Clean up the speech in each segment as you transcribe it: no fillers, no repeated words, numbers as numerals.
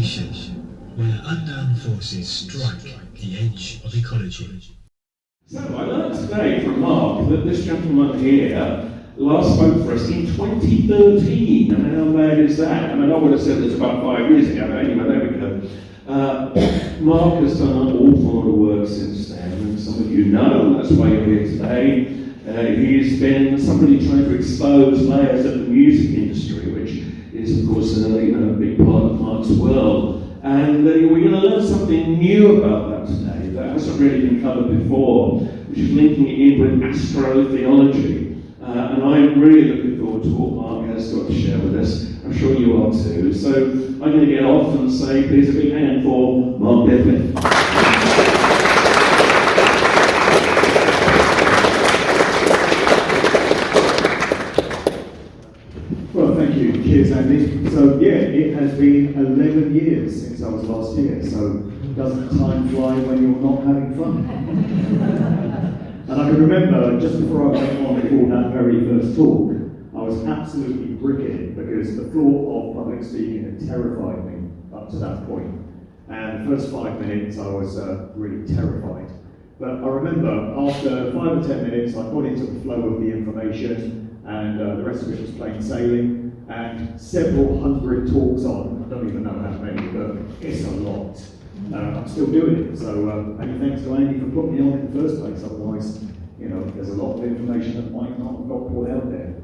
station, where unknown forces strike the edge of ecology. So I learned today from Mark that this gentleman here last spoke for us in 2013. I mean, how mad is that? I mean, I would have said this about 5 years ago, but anyway, there we go. Mark has done an awful lot of work since then, and some of you know, that's why you're here today. He's been somebody trying to expose layers of the music industry, which is, of course, a big part of Mark's world. And we're going to learn something new about that today that hasn't really been covered before, which is linking it in with astrotheology. And I'm really looking forward to what Mark has got to share with us. I'm sure you are too. So I'm going to get off and say, please, a big hand for Mark Devlin. Well, thank you. Cheers, Andy. So, yeah, it has been 11 years since I was last here, so doesn't time fly when you're not having fun? And I can remember, just before I went on for that very first talk, I was absolutely bricking because the thought of public speaking had terrified me up to that point. And the first 5 minutes, I was really terrified. But I remember, after 5 or 10 minutes, I got into the flow of the information, and the rest of it was plain sailing, and several hundred talks on. I don't even know how many, but it's a lot. I'm still doing it, so many thanks to Andy for putting me on in the first place. Otherwise, there's a lot of information that might not have got put out there.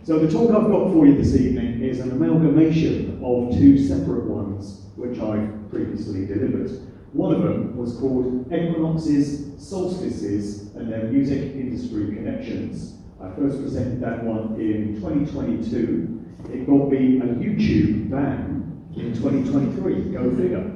So the talk I've got for you this evening is an amalgamation of 2 separate ones, which I've previously delivered. One of them was called Equinoxes, Solstices, and their Music Industry Connections. I first presented that one in 2022. It got me a YouTube ban in 2023, go figure.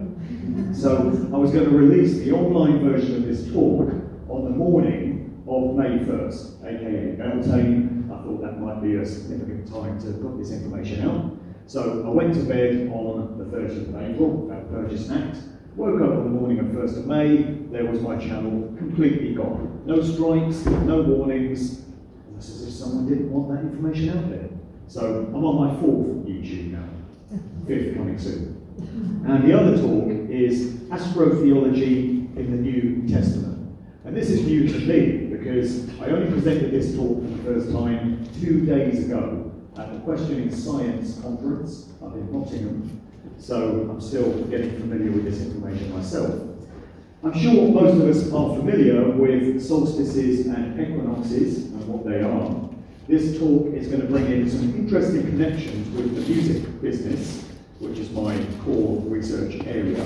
So I was going to release the online version of this talk on the morning of May 1st, aka Beltane. I thought that might be a significant time to put this information out. So I went to bed on the 30th of April, that purchase act. Woke up on the morning of 1st of May, there was my channel completely gone. No strikes, no warnings. It's as if someone didn't want that information out there. So I'm on my 4th YouTube now, 5th coming soon. And the other talk is Astrotheology in the New Testament. And this is new to me because I only presented this talk for the first time 2 days ago at the Questioning Science conference up in Nottingham. So I'm still getting familiar with this information myself. I'm sure most of us are familiar with solstices and equinoxes and what they are. This talk is going to bring in some interesting connections with the music business, which is my core research area.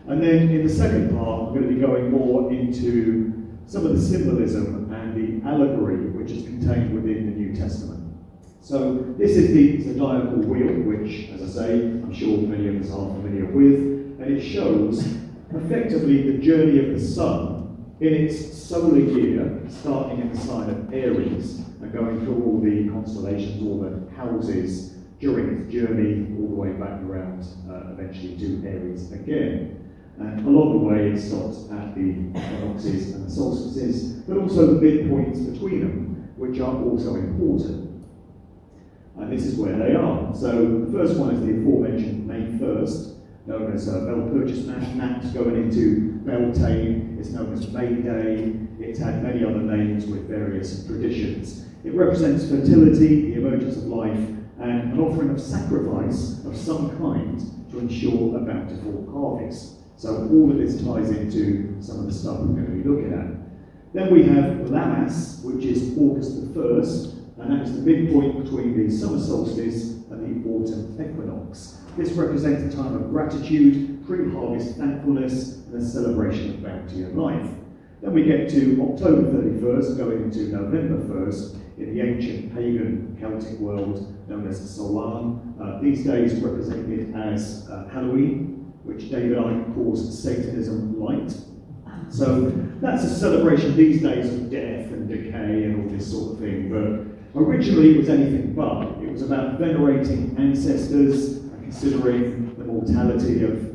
And then in the second part, I'm going to be going more into some of the symbolism and the allegory which is contained within the New Testament. So this is the zodiacal wheel, which, as I say, I'm sure many of us are familiar with, and it shows effectively the journey of the sun in its solar year, starting in the sign of Aries and going through all the constellations, all the houses during its journey, all the way back around eventually to Aries again. And along the way it stops at the equinoxes and the solstices, but also the midpoints between them, which are also important. And this is where they are. So the first one is the aforementioned May 1st, known as Bell Purchase Act, going into Beltane. It's known as May Day. It's had many other names with various traditions. It represents fertility, the emergence of life, and an offering of sacrifice of some kind to ensure a bountiful harvest. So all of this ties into some of the stuff we're going to be looking at. Then we have Lammas, which is August the 1st, and that is the midpoint between the summer solstice and the autumn equinox. This represents a time of gratitude, pre-harvest thankfulness, and a celebration of bounty and life. Then we get to October 31st, going into November 1st, in the ancient pagan Celtic world known as Solan. These days represented as Halloween, which David Icke calls Satanism light. So that's a celebration these days of death and decay and all this sort of thing, but originally it was anything but. It was about venerating ancestors and considering the mortality of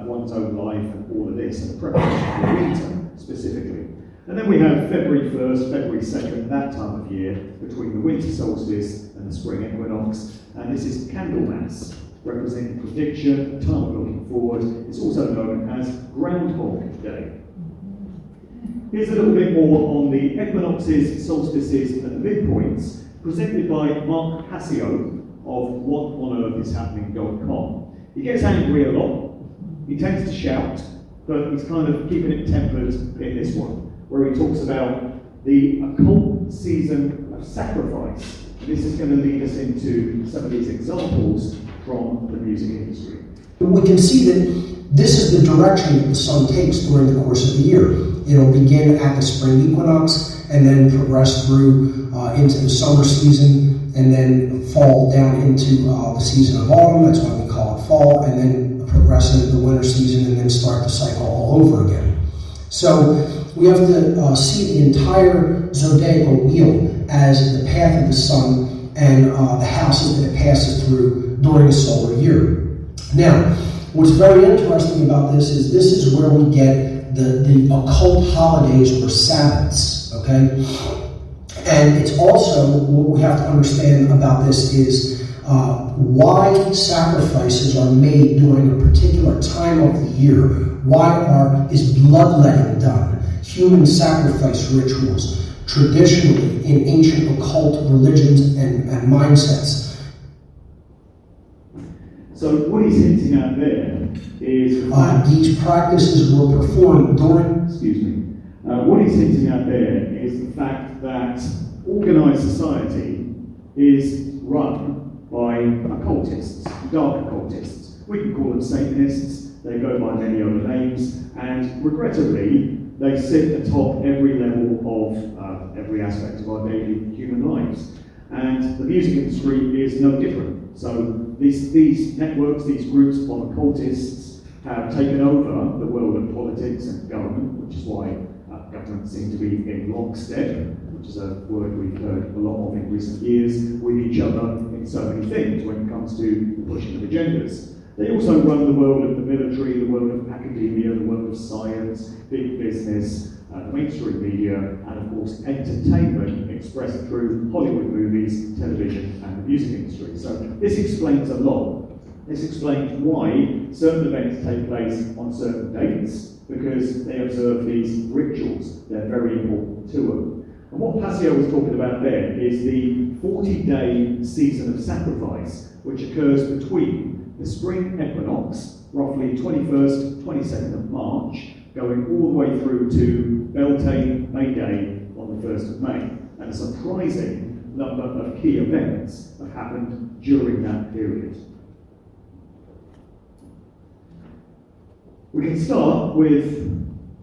one's own life and all of this, and the preparation for winter specifically. And then we have February 1st, February 2nd, that time of year, between the winter solstice and the spring equinox, and this is Candlemas. representing prediction, a time of looking forward. It's also known as Groundhog Day. Here's a little bit more on the equinoxes, solstices, and the midpoints, presented by Mark Passio of whatonearthishappening.com. He gets angry a lot, he tends to shout, but he's kind of keeping it tempered in this one, where he talks about the occult season of sacrifice. And this is going to lead us into some of these examples from the music industry. We can see that this is the direction that the sun takes during the course of the year. It'll begin at the spring equinox and then progress through into the summer season and then fall down into the season of autumn. That's why we call it fall, and then progress into the winter season and then start the cycle all over again. So we have to see the entire zodiacal wheel as the path of the sun and the houses that it passes through during a solar year. Now, what's very interesting about this is where we get the occult holidays or Sabbaths, okay? And it's also, what we have to understand about this is why sacrifices are made during a particular time of the year. Why is bloodletting done? Human sacrifice rituals, traditionally in ancient occult religions and mindsets. So what he's hinting at there is these practices were performed during. What he's hinting at there is the fact that organised society is run by occultists, dark occultists. We can call them Satanists. They go by many other names, and regrettably, they sit atop every level of every aspect of our daily human lives. And the music industry is no different. So these networks, these groups of occultists have taken over the world of politics and government, which is why government seems to be in lockstep, which is a word we've heard a lot of in recent years, with each other in so many things when it comes to the pushing of agendas. They also run the world of the military, the world of academia, the world of science, big business, the mainstream media, and of course entertainment expressed through Hollywood movies, television, and the music industry. So this explains a lot. This explains why certain events take place on certain dates, because they observe these rituals. They're very important to them. And what Passio was talking about there is the 40-day season of sacrifice, which occurs between the spring equinox, roughly 21st, 22nd of March, going all the way through to Beltane, May Day on the 1st of May. And a surprising number of key events have happened during that period. We can start with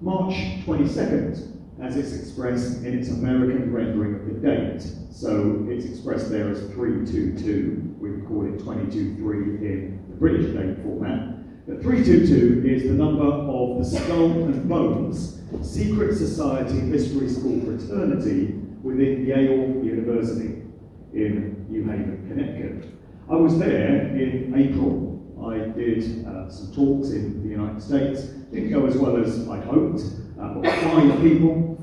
March 22nd, as it's expressed in its American rendering of the date. So it's expressed there as 322. We would call it 22-3 in the British date format. But 322 is the number of the Skull and Bones Secret Society Mystery School fraternity within Yale University in New Haven, Connecticut. I was there in April. I did some talks in the United States. Didn't go as well as I'd hoped. But five people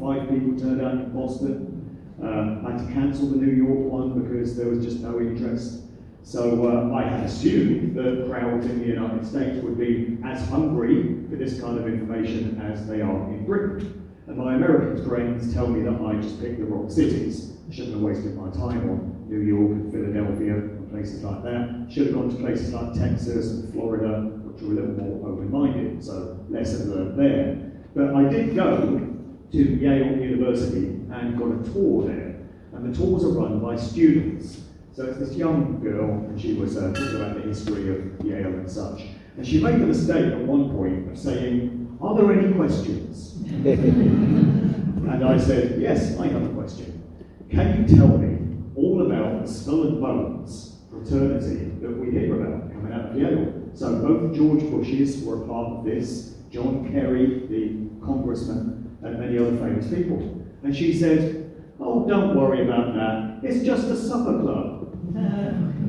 turned out in Boston. I had to cancel the New York one because there was just no interest. So I had assumed that crowds in the United States would be as hungry for this kind of information as they are in Britain. And my American friends tell me that I just picked the wrong cities. I shouldn't have wasted my time on New York and Philadelphia and places like that. Should have gone to places like Texas and Florida, which were a little more open-minded, so lesson learned there. But I did go to Yale University and got a tour there. And the tours are run by students. So it's this young girl, and she was talking about the history of Yale and such. And she made the mistake at one point of saying, "Are there any questions?" And I said, "Yes, I have a question. Can you tell me all about the Skull and Bones fraternity that we hear about coming out of Yale?" So both George Bushes were a part of this, John Kerry, the congressman, and many other famous people. And she said, "Oh, don't worry about that. It's just a supper club.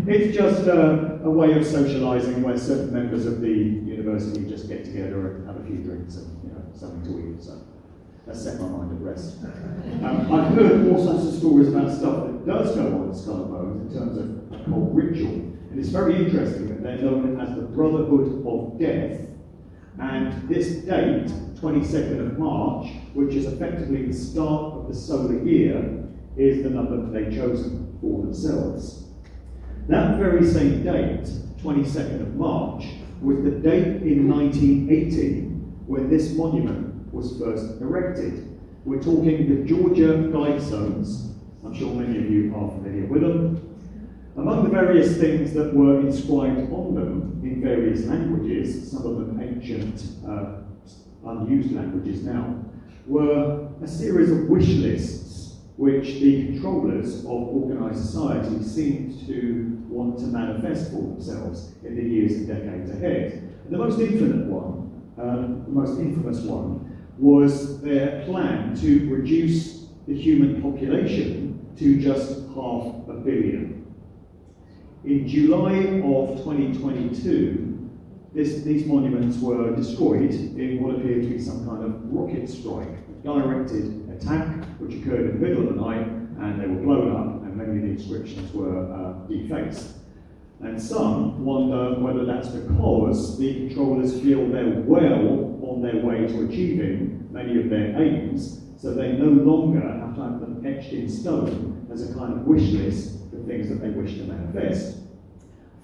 It's just a way of socialising where certain members of the university just get together and have a few drinks and something to eat." So that set my mind at rest. I've heard all sorts of stories about stuff that does go on in Skull and Bones in terms of occult ritual. And it's very interesting that they're known as the Brotherhood of Death, and this date, 22nd of March, which is effectively the start of the solar year, is the number that they've chosen for themselves. That very same date, 22nd of March, was the date in 1980 when this monument was first erected. We're talking the Georgia Guidestones. I'm sure many of you are familiar with them. Among the various things that were inscribed on them in various languages, some of them ancient, unused languages now, were a series of wish lists which the controllers of organised society seemed to want to manifest for themselves in the years and decades ahead. And the most infamous one, was their plan to reduce the human population to just 500 million. In July of 2022, these monuments were destroyed in what appeared to be some kind of rocket strike, a directed attack which occurred in the middle of the night, and they were blown up, and many of the inscriptions were defaced. And some wonder whether that's because the controllers feel they're well on their way to achieving many of their aims, so they no longer have to have them etched in stone as a kind of wish list for things that they wish to manifest.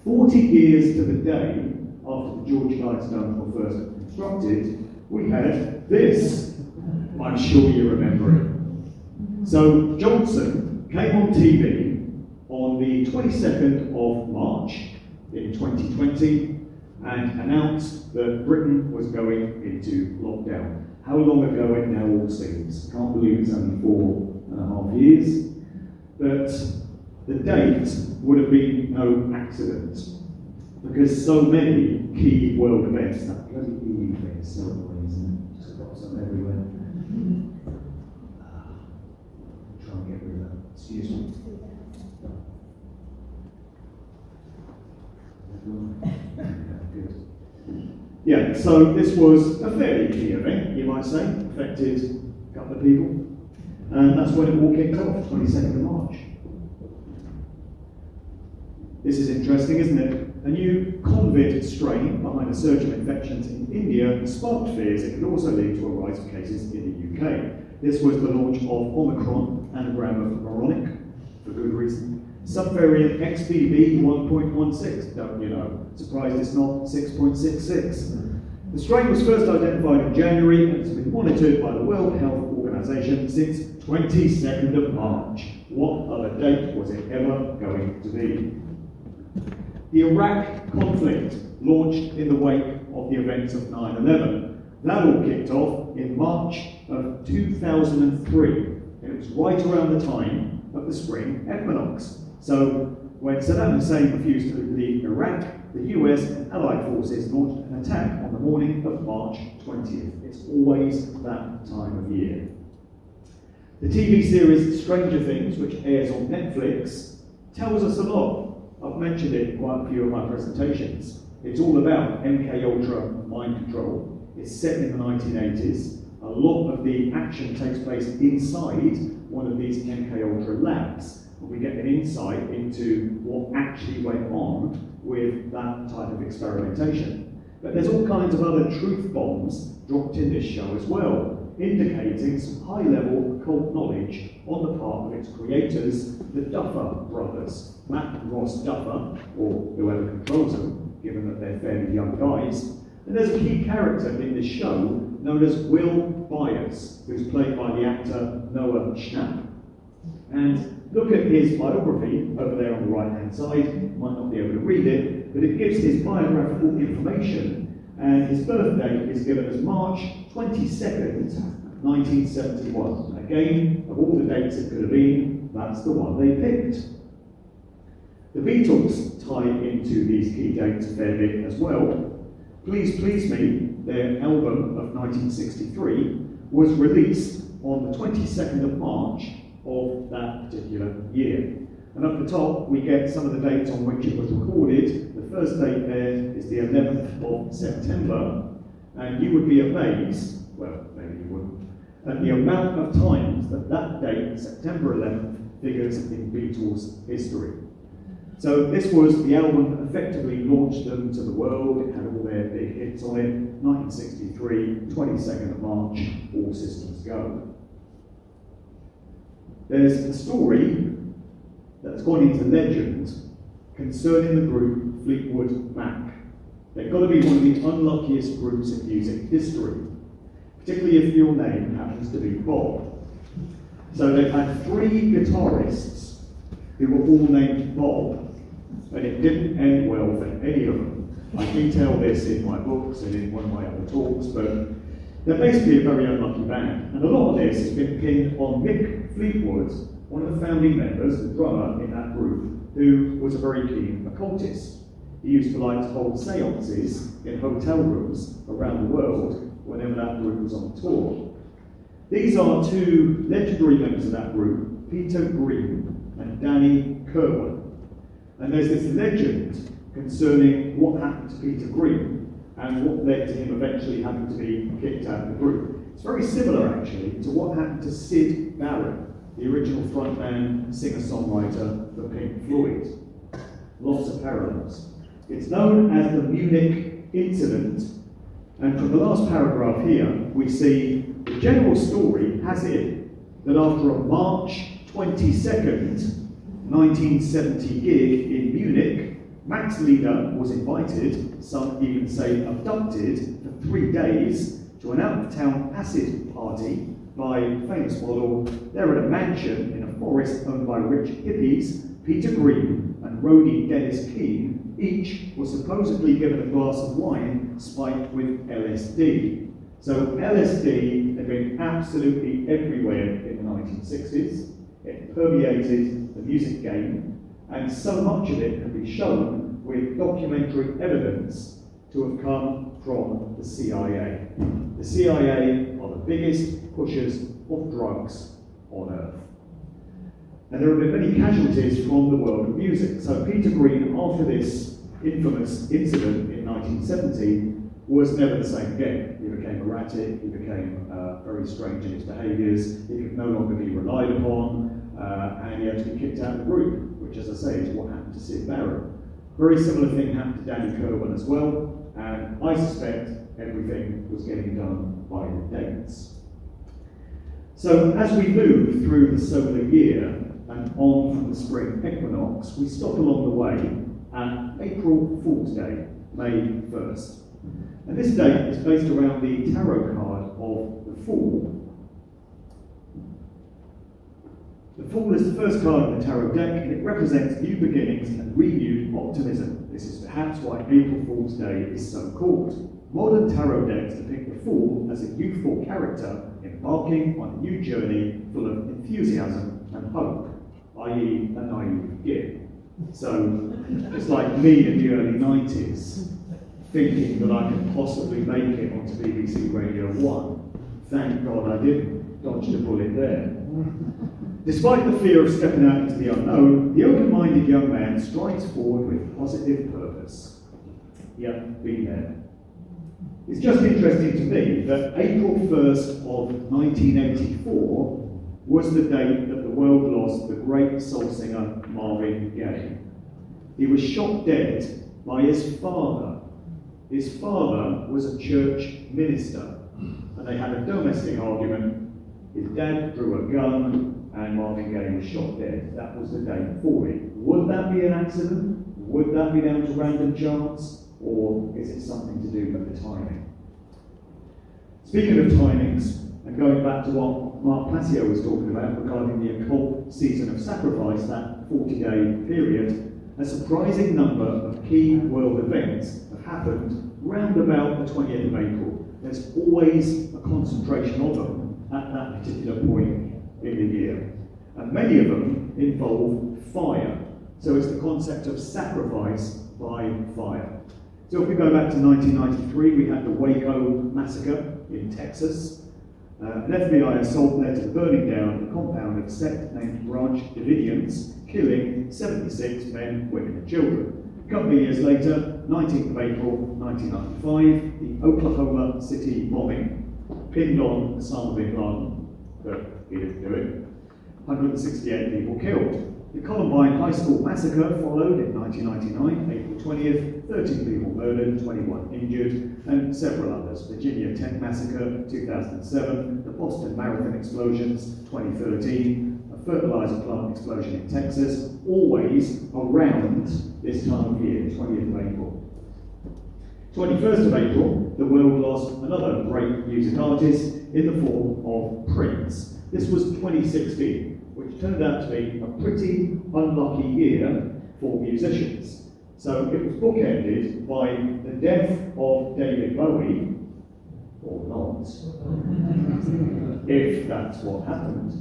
40 years to the day after the Georgia Guidestones were first constructed, we had this. I'm sure you remember it. So Johnson came on TV on the 22nd of March in 2020 and announced that Britain was going into lockdown. How long ago it now all seems. Can't believe it's only 4.5 years. But the date would have been no accident, because so many key world events, that bloody EU thing is so annoying, isn't it? Just got some everywhere. Try and get rid of that. Excuse me. Good. Yeah, so this was a fairly key event, you might say, affected a couple of people, and that's when it all kicked off, 22nd of March. This is interesting, isn't it? A new COVID strain behind a surge of infections in India sparked fears it could also lead to a rise of cases in the UK. This was the launch of Omicron, anagram of moronic, for good reason. Subvariant XBB 1.16, don't you know? Surprised it's not 6.66. The strain was first identified in January and has been monitored by the World Health Organization since 22nd of March. What other date was it ever going to be? The Iraq conflict launched in the wake of the events of 9/11. That all kicked off in March of 2003. It was right around the time of the spring equinox. So when Saddam Hussein refused to leave Iraq, the US and Allied forces launched an attack on the morning of March 20th. It's always that time of year. The TV series Stranger Things, which airs on Netflix, tells us a lot. I've mentioned it in quite a few of my presentations. It's all about MKUltra mind control. It's set in the 1980s. A lot of the action takes place inside one of these MKUltra labs. And we get an insight into what actually went on with that type of experimentation. But there's all kinds of other truth bombs dropped in this show as well, indicating some high-level occult knowledge on the part of its creators, the Duffer brothers, Matt and Ross Duffer, or whoever controls them, given that they're fairly young guys. And there's a key character in this show known as Will Byers, who's played by the actor Noah Schnapp. And look at his biography over there on the right-hand side. You might not be able to read it, but it gives his biographical information, and his birth date is given as March 22nd, 1971. Again, of all the dates it could have been, that's the one they picked. The Beatles tie into these key dates a fair bit as well. Please Please Me, their album of 1963, was released on the 22nd of March of that particular year. And up the top, we get some of the dates on which it was recorded. The first date there is the 11th of September, and you would be amazed, well, maybe you wouldn't, at the amount of times that that date, September 11th, figures in Beatles history. So this was the album that effectively launched them to the world. It had all their big hits on it. 1963, 22nd of March, All Systems Go. There's a story that's gone into legend concerning the group Fleetwood Mac. They've got to be one of the unluckiest groups in music history, particularly if your name happens to be Bob. So they've had 3 guitarists who were all named Bob, and it didn't end well for any of them. I detail this in my books and in one of my other talks, but they're basically a very unlucky band. And a lot of this has been pinned on Mick Fleetwood, one of the founding members, the drummer in that group, who was a very keen occultist. He used to like to hold seances in hotel rooms around the world whenever that group was on tour. These are 2 legendary members of that group, Peter Green and Danny Kerwin. And there's this legend concerning what happened to Peter Green and what led to him eventually having to be kicked out of the group. It's very similar, actually, to what happened to Syd Barrett, the original frontman, singer-songwriter for Pink Floyd. Lots of parallels. It's known as the Munich Incident, and from the last paragraph here, we see the general story has it that after a March 22nd, 1970 gig in Munich, Mac's leader was invited, some even say abducted, for 3 days to an out-of-town acid party by a famous model. They're at a mansion in a forest owned by rich hippies. Peter Green and roadie Dennis Keane each were supposedly given a glass of wine spiked with LSD. So LSD had been absolutely everywhere in the 1960s. It permeated the music game, and so much of it can be shown with documentary evidence to have come from the CIA. The CIA are the biggest pushers of drugs on Earth. And there have been many casualties from the world of music. So Peter Green, after this infamous incident in 1970, was never the same again. He became erratic, he became very strange in his behaviours, he could no longer be relied upon, and he had to be kicked out of the group, which, as I say, is what happened to Syd Barrett. Very similar thing happened to Danny Kerwin as well, and I suspect everything was getting done by the dates. So as we move through the solar year and on from the spring equinox, we stop along the way at April Fool's Day, May 1st. And this date is based around the tarot card of the Fool. The Fool is the first card in the tarot deck, and it represents new beginnings and renewed optimism. This is perhaps why April Fool's Day is so called. Modern tarot decks depict the Fool as a youthful character embarking on a new journey full of enthusiasm and hope, i.e. a naive gig. So it's like me in the early 90s, thinking that I could possibly make it onto BBC Radio 1. Thank God I didn't. Dodged a bullet there. Despite the fear of stepping out into the unknown, the open-minded young man strides forward with positive purpose. Yep, been there. It's just interesting to me that April 1st of 1984 was the date that the world lost the great soul singer Marvin Gaye. He was shot dead by his father. His father was a church minister, and they had a domestic argument. His dad drew a gun, and Marvin Gaye was shot dead. That was the day for it. Would that be an accident? Would that be down to random chance? Or is it something to do with the timing? Speaking of timings, and going back to what Mark Passio was talking about regarding the occult season of sacrifice, that 40-day period, a surprising number of key world events have happened round about the 20th of April. There's always a concentration of them at that particular point in the year. And many of them involve fire. So it's the concept of sacrifice by fire. So if we go back to 1993, we had the Waco massacre in Texas. An FBI assault led to the burning down of a compound of a sect named Branch Davidians, killing 76 men, women and children. A couple of years later, 19th of April 1995, the Oklahoma City bombing pinned on Osama bin Laden, but he didn't do it. 168 people killed. The Columbine High School massacre followed in 1999, April 20th, 13 people murdered, 21 injured, and several others. Virginia Tech massacre, 2007, the Boston Marathon explosions, 2013, a fertilizer plant explosion in Texas, always around this time of year, 20th of April. 21st of April, the world lost another great music artist in the form of Prince. This was 2016, which turned out to be a pretty unlucky year for musicians. So it was bookended by the death of David Bowie, or not, if that's what happened.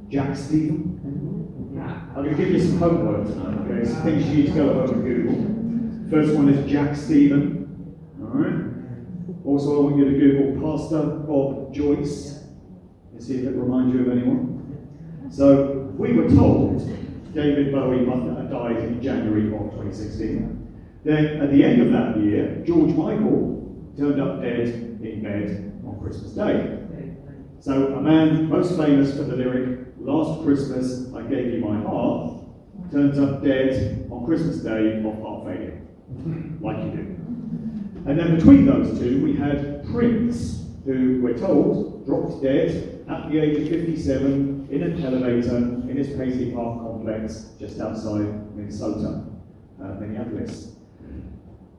Jack Stephen. I'm going to give you some homework tonight, okay? Some things you need to go home and Google. First one is Jack Stephen. Alright. Also, I want you to Google Pastor Bob Joyce and see if it reminds you of anyone. So, we were told David Bowie must have died in January of 2016. Then, at the end of that year, George Michael turned up dead in bed on Christmas Day. So, a man most famous for the lyric, "Last Christmas I gave you my heart," turns up dead on Christmas Day of heart failure, like you do. And then between those two, we had Prince, who we're told dropped dead at the age of 57 in an elevator in his Paisley Park complex just outside Minnesota, Minneapolis.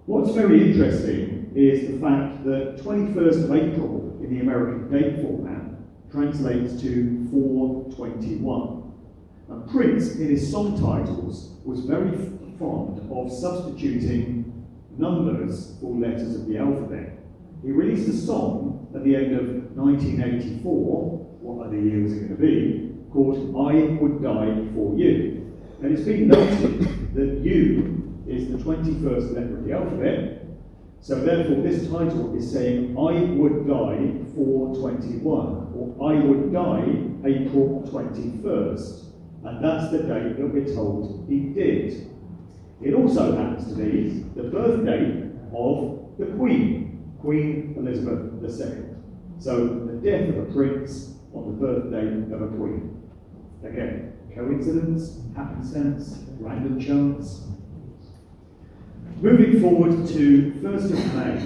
What's very interesting is the fact that 21st of April in the American date format translates to 421. And Prince, in his song titles, was very fond of substituting numbers for letters of the alphabet. He released a song at the end of 1984, what other year was it going to be, called "I Would Die For You." And it's been noted that U is the 21st letter of the alphabet, so therefore this title is saying "I would die 421," or "I would die April 21st." And that's the date that we're told he did. It also happens to be the birth date of the Queen, Queen Elizabeth II. So the death of a prince on the birthday of a queen. Again, coincidence, happenstance, random chance. Moving forward to 1st of May,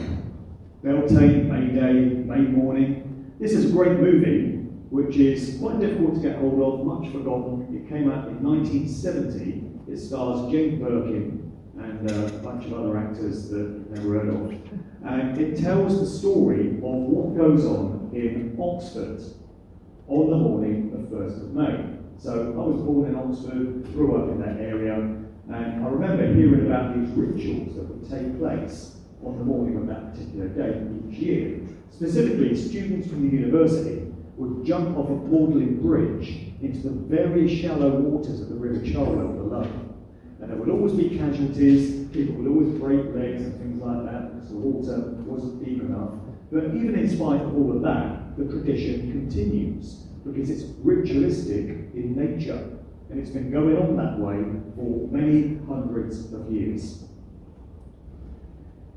Beltane, May Day, May morning. This is a great movie, which is quite difficult to get hold of, much forgotten. It came out in 1970. It stars Jane Birkin and a bunch of other actors that you've never heard of. And it tells the story of what goes on in Oxford on the morning of 1st of May. So I was born in Oxford, grew up in that area, and I remember hearing about these rituals that would take place on the morning of that particular day each year. Specifically, students from the university would jump off a Magdalen Bridge into the very shallow waters of the River Charlotte below. And there would always be casualties, people would always break legs and things like that because the water wasn't deep enough. But even in spite of all of that, the tradition continues because it's ritualistic in nature. And it's been going on that way for many hundreds of years.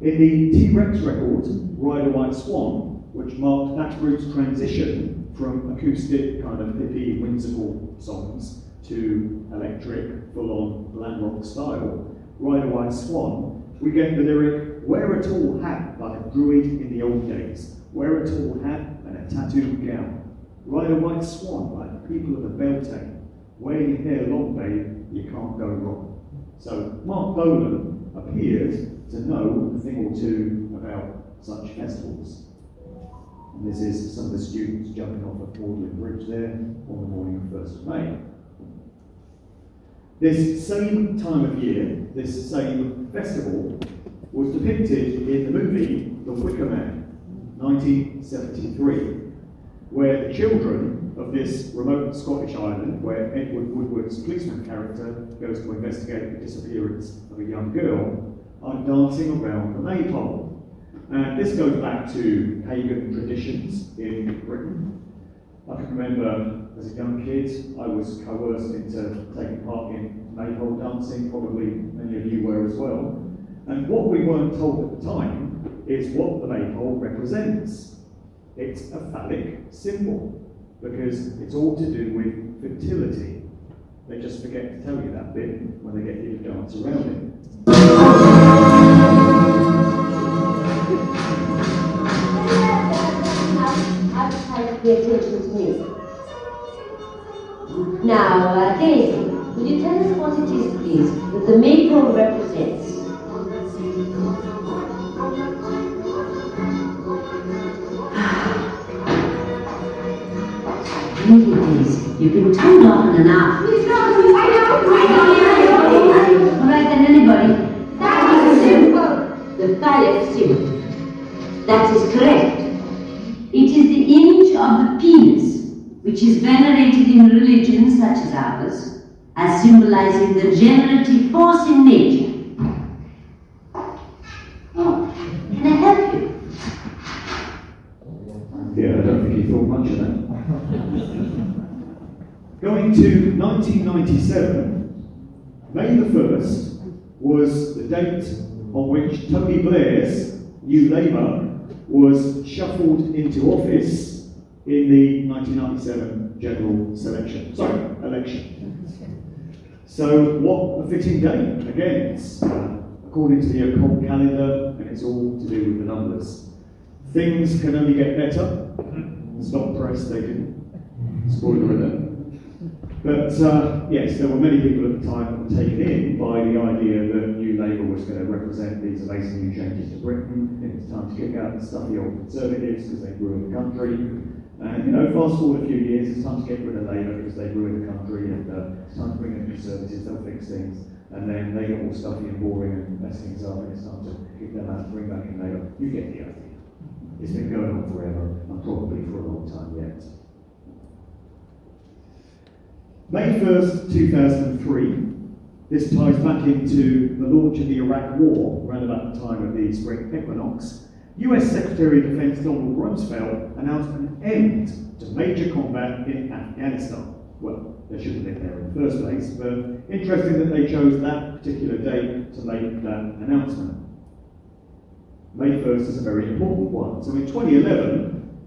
In the T-Rex record, Ride a White Swan, which marked that group's transition from acoustic, kind of hippie, whimsical songs to electric, full-on glam rock style, Ride a White Swan, we get the lyric, "Wear a tall hat like a druid in the old days, wear a tall hat and a tattooed gown, ride a white swan like the people of the Beltane, wear your hair long, babe, you can't go wrong." So Mark Bolan appeared to know a thing or two about such festivals. And this is some of the students jumping off of Magdalen Bridge there on the morning of 1st of May. This same time of year, this same festival, was depicted in the movie The Wicker Man, 1973, where the children of this remote Scottish island, where Edward Woodward's policeman character goes to investigate the disappearance of a young girl, are dancing around the maypole. And this goes back to pagan traditions in Britain. I can remember as a young kid, I was coerced into taking part in maypole dancing, probably many of you were as well. And what we weren't told at the time is what the maypole represents. It's a phallic symbol, because it's all to do with fertility. They just forget to tell you that bit when they get you to dance around it. I've pay attention to me. Now, Daisy, will you tell us what it is, please, that the maypole represents? Really, Daisy, you've been turned off in an hour. All right, then, anybody. That is simple. The phallic symbol. That is correct. It is the image of the penis, which is venerated in religions such as ours, as symbolizing the generative force in nature. Oh, can I help you? Yeah, I don't think he thought much of that. Going to 1997, May the 1st was the date on which Tony Blair's New Labour was shuffled into office in the 1997 general election. So what a fitting date. Again, it's according to the occult calendar, and it's all to do with the numbers. Things can only get better. Stop press, they didn't. Spoiler alert. But yes, there were many people at the time that were taken in by the idea that New Labour was going to represent these amazing new changes to Britain. It was time to kick out the stuffy old Conservatives because they ruined the country. And fast forward a few years, it's time to get rid of Labour because they ruined the country, and it's time to bring in Conservatives, they'll fix things. And then they get all stuffy and boring and mess things up, and it's time to kick them out and bring back in Labour. You get the idea. It's been going on forever, and probably for a long time yet. May 1st, 2003, this ties back into the launch of the Iraq War, around about the time of the spring equinox. US Secretary of Defense Donald Rumsfeld announced an end to major combat in Afghanistan. Well, they shouldn't have been there in the first place, but interesting that they chose that particular date to make that announcement. May 1st is a very important one. So in 2011,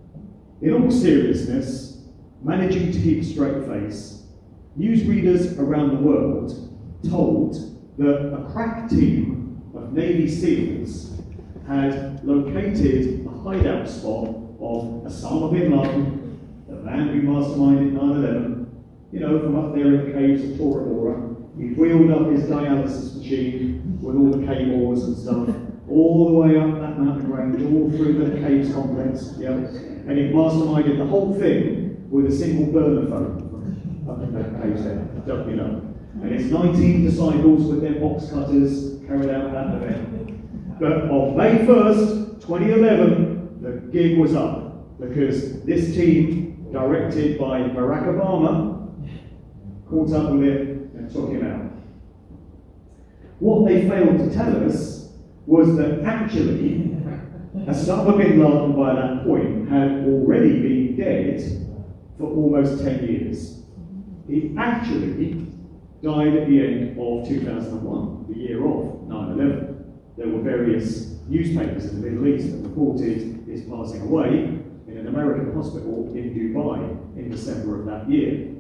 in all seriousness, managing to keep a straight face, newsreaders around the world told that a crack team of Navy SEALs had located the hideout spot of Osama bin Laden, the man who masterminded 9/11, from up there in the caves of Tora Bora. He wheeled up his dialysis machine with all the cables and stuff, all the way up that mountain range, all through the caves complex, and he masterminded the whole thing with a single burner phone. Up in that cave there, don't you know? And it's 19 disciples with their box cutters carried out that event. But on May 1st, 2011, the gig was up because this team, directed by Barack Obama, caught up with it and took him out. What they failed to tell us was that actually, Osama bin Laden by that point had already been dead for almost 10 years. He actually died at the end of 2001, the year of 9/11. There were various newspapers in the Middle East that reported his passing away in an American hospital in Dubai in December of that year.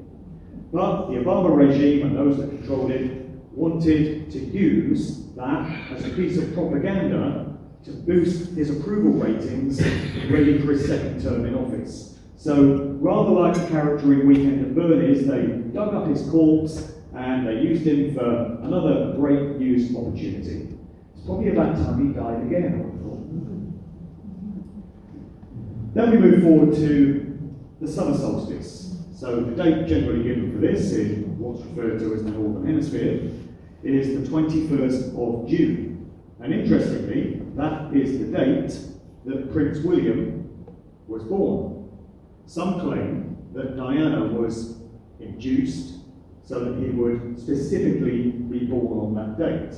But the Obama regime and those that controlled it wanted to use that as a piece of propaganda to boost his approval ratings ready for his second term in office. So, rather like the character in Weekend at Bernie's, they dug up his corpse and they used him for another great news opportunity. It's probably about time he died again, I thought. Then we move forward to the summer solstice. So, the date generally given for this, in what's referred to as the Northern Hemisphere, is the 21st of June. And interestingly, that is the date that Prince William was born. Some claim that Diana was induced so that he would specifically be born on that date.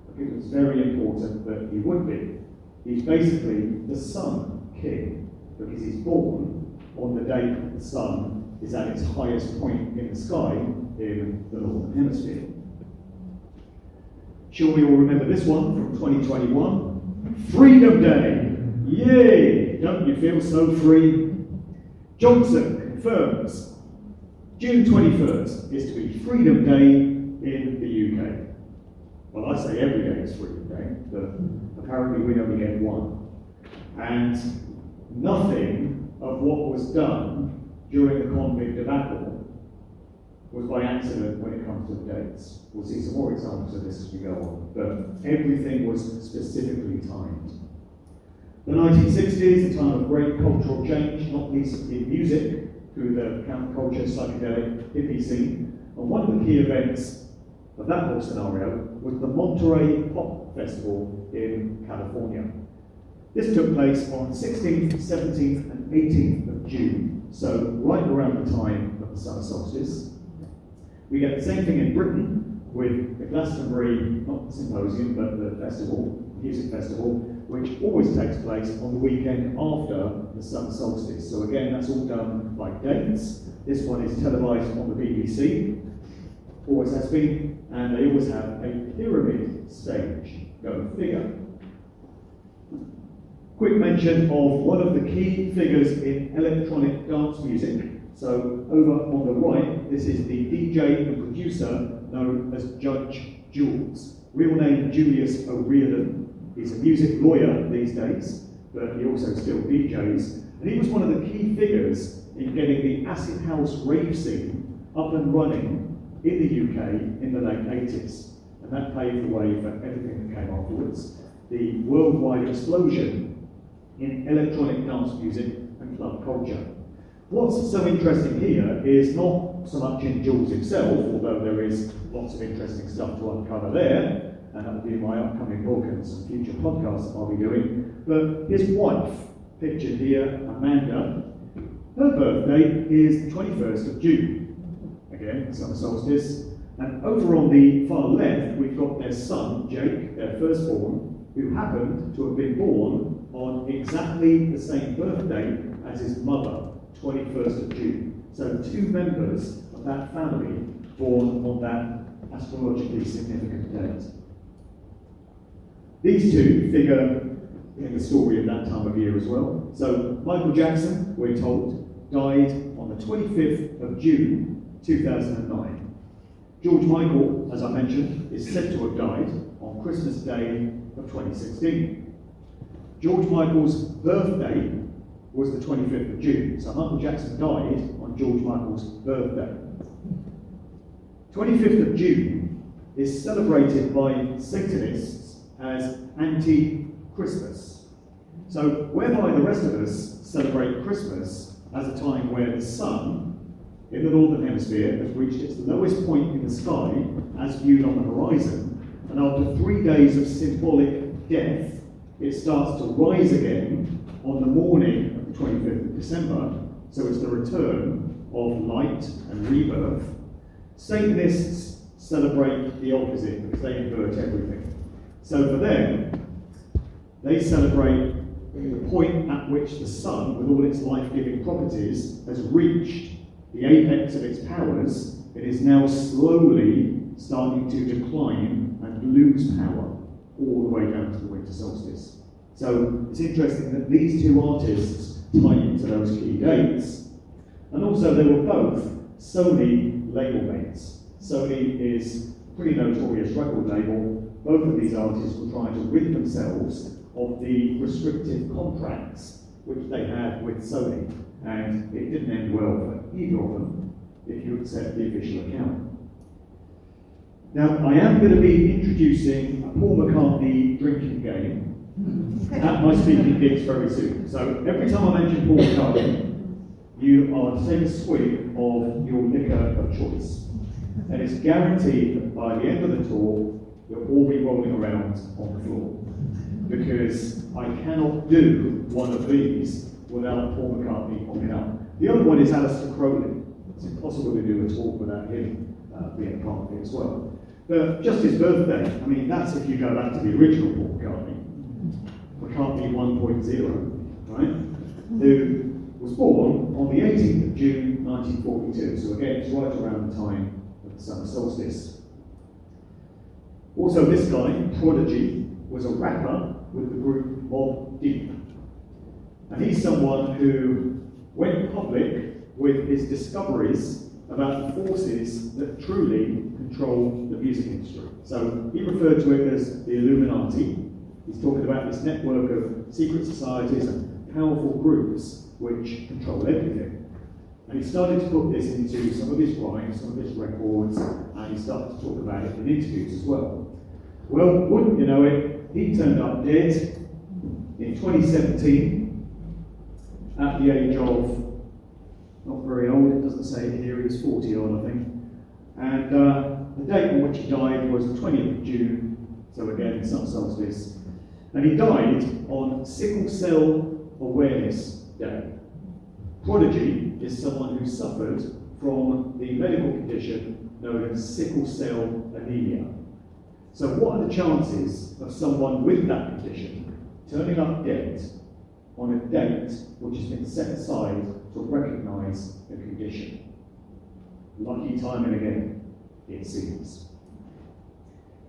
I think it's very important that he would be. He's basically the Sun King because he's born on the date that the sun is at its highest point in the sky in the Northern Hemisphere. Sure we all remember this one from 2021? Freedom Day! Yay! Don't you feel so free? Johnson confirms June 21st is to be Freedom Day in the UK. Well, I say every day is Freedom Day, but apparently we only get one. And nothing of what was done during the convict debacle was by accident when it comes to the dates. We'll see some more examples of this as we go on, but everything was specifically timed. The 1960s, a time of great cultural change, not least in music, through the counterculture, psychedelic, hippie scene. And one of the key events of that whole scenario was the Monterey Pop Festival in California. This took place on 16th, 17th, and 18th of June, so right around the time of the summer solstice. We get the same thing in Britain with the Glastonbury, not the symposium, but the festival, music festival, which always takes place on the weekend after the summer solstice. So again, that's all done by dates. This one is televised on the BBC, always has been, and they always have a pyramid stage. Go figure. Quick mention of one of the key figures in electronic dance music. So over on the right, this is the DJ and producer known as Judge Jules. Real name Julius O'Riordan. He's a music lawyer these days, but he also still DJs. And he was one of the key figures in getting the acid house rave scene up and running in the UK in the late 80s. And that paved the way for everything that came afterwards. The worldwide explosion in electronic dance music and club culture. What's so interesting here is not so much in Jules himself, although there is lots of interesting stuff to uncover there, and that will be in my upcoming book and some future podcasts I'll be doing, but his wife, pictured here, Amanda, her birthday is the 21st of June. Again, summer solstice. And over on the far left, we've got their son, Jake, their firstborn, who happened to have been born on exactly the same birthday as his mother, 21st of June. So two members of that family born on that astrologically significant date. These two figure in the story of that time of year as well. So Michael Jackson, we're told, died on the 25th of June 2009. George Michael, as I mentioned, is said to have died on Christmas Day of 2016. George Michael's birthday was the 25th of June, so Michael Jackson died on George Michael's birthday. 25th of June is celebrated by Satanists as anti-Christmas. So whereby the rest of us celebrate Christmas as a time where the sun in the Northern Hemisphere has reached its lowest point in the sky as viewed on the horizon, and after 3 days of symbolic death, it starts to rise again on the morning of the 25th of December, so it's the return of light and rebirth. Satanists celebrate the opposite because they invert everything. So for them, they celebrate the point at which the sun, with all its life-giving properties, has reached the apex of its powers. It is now slowly starting to decline and lose power all the way down to the winter solstice. So it's interesting that these two artists tie into those key dates. And also they were both Sony label mates. Sony is a pretty notorious record label. Both of these artists were trying to rid themselves of the restrictive contracts which they had with Sony. And it didn't end well for either of them, if you accept the official account. Now, I am going to be introducing a Paul McCartney drinking game at my speaking gigs very soon. So every time I mention Paul McCartney, you are to take a swig of your liquor of choice. And it's guaranteed that by the end of the tour, you'll all be rolling around on the floor. Because I cannot do one of these without Paul McCartney on the album. The other one is Aleister Crowley. It's impossible to do a talk without him being part of it as well. But just his birthday, I mean, that's if you go back to the original Paul McCartney. McCartney 1.0, right? Who was born on the 18th of June 1942. So again, it's right around the time of the summer solstice. Also, this guy, Prodigy, was a rapper with the group Mobb Deep. And he's someone who went public with his discoveries about the forces that truly control the music industry. So he referred to it as the Illuminati. He's talking about this network of secret societies and powerful groups which control everything. And he started to put this into some of his writings, some of his records, and he started to talk about it in interviews as well. Well, wouldn't you know it, he turned up dead in 2017 at the age of, not very old, it doesn't say here, he was 40 odd, I think. And the date on which he died was the 20th of June, so again, summer solstice. And he died on Sickle Cell Awareness Day. Prodigy is someone who suffered from the medical condition known as sickle cell anemia. So what are the chances of someone with that condition turning up dead on a date which has been set aside to recognise the condition? Lucky timing again, it seems.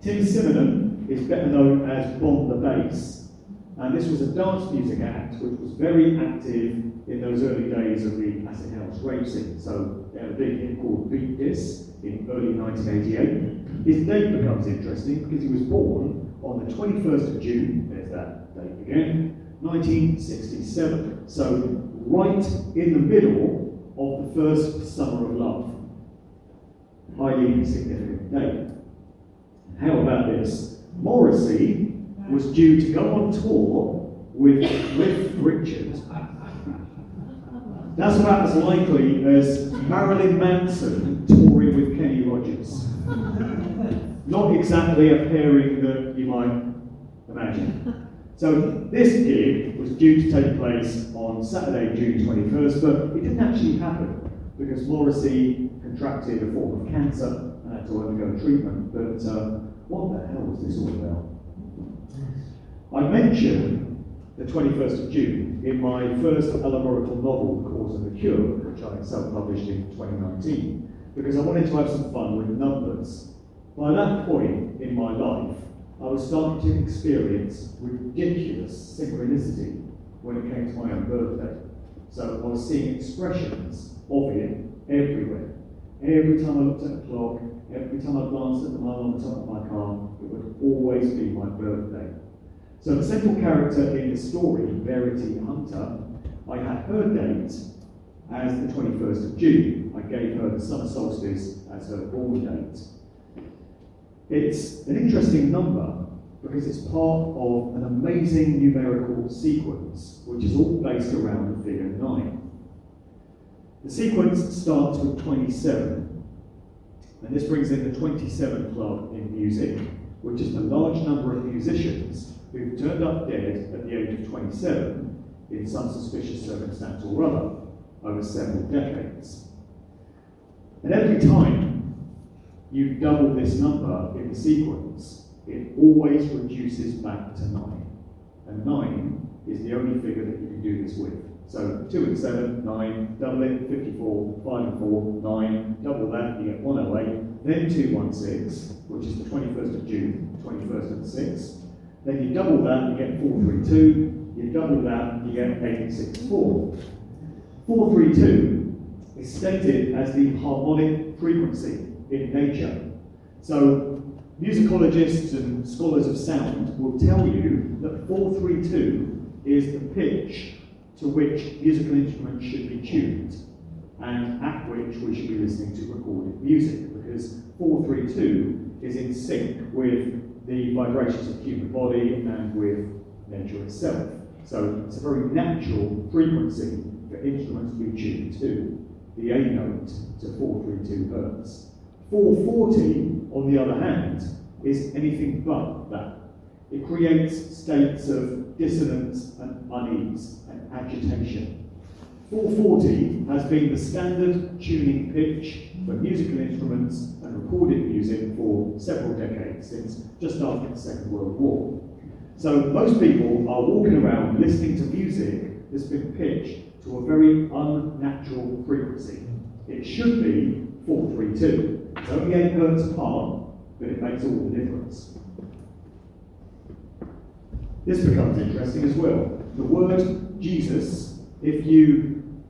Tim Simonon is better known as Bomb the Bass, and this was a dance music act which was very active in those early days of the acid house rave scene. So they had a big hit called Beat This in early 1988. His date becomes interesting because he was born on the 21st of June, there's that date again, 1967. So right in the middle of the first Summer of Love. Highly significant date. How about this? Morrissey was due to go on tour with Cliff Richard. That's about as likely as Marilyn Manson touring with Kenny Rogers. Not exactly a pairing that you might imagine. So this gig was due to take place on Saturday, June 21st, but it didn't actually happen because Morrissey contracted a form of cancer and had to undergo treatment. But what the hell was this all about? I mentioned the 21st of June in my first allegorical novel, The Cause of the Cure, which I self-published in 2019, because I wanted to have some fun with numbers. By that point in my life, I was starting to experience ridiculous synchronicity when it came to my own birthday. So I was seeing expressions of it everywhere. Every time I looked at the clock, every time I glanced at the mile on the top of my car, it would always be my birthday. So the central character in the story, Verity Hunter, I had her date as the 21st of June. I gave her the summer solstice as her born date. It's an interesting number because it's part of an amazing numerical sequence, which is all based around the figure 9. The sequence starts with 27, and this brings in the 27 Club in music, which is the large number of musicians who've turned up dead at the age of 27 in some suspicious circumstance or other over several decades. And every time you double this number in the sequence, it always reduces back to 9. And 9 is the only figure that you can do this with. So 2 and 7, 9, double it, 54, 5 and 4, 9, double that, you get 108, then 216, which is the 21st of June, 21st of the 6th. Then you double that, you get 432, you double that, you get 864. 432 is stated as the harmonic frequency in nature. So musicologists and scholars of sound will tell you that 432 is the pitch to which musical instruments should be tuned and at which we should be listening to recorded music, because 432 is in sync with the vibrations of the human body and with nature itself. So it's a very natural frequency for instruments to be tuned to, the A note to 432 hertz. 440, on the other hand, is anything but that. It creates states of dissonance and unease and agitation. 440 has been the standard tuning pitch for musical instruments and recorded music for several decades, since just after the Second World War. So most people are walking around listening to music that's been pitched to a very unnatural frequency. It should be 432. It's only 8 hertz apart, but it makes all the difference. This becomes interesting as well. The word Jesus, if you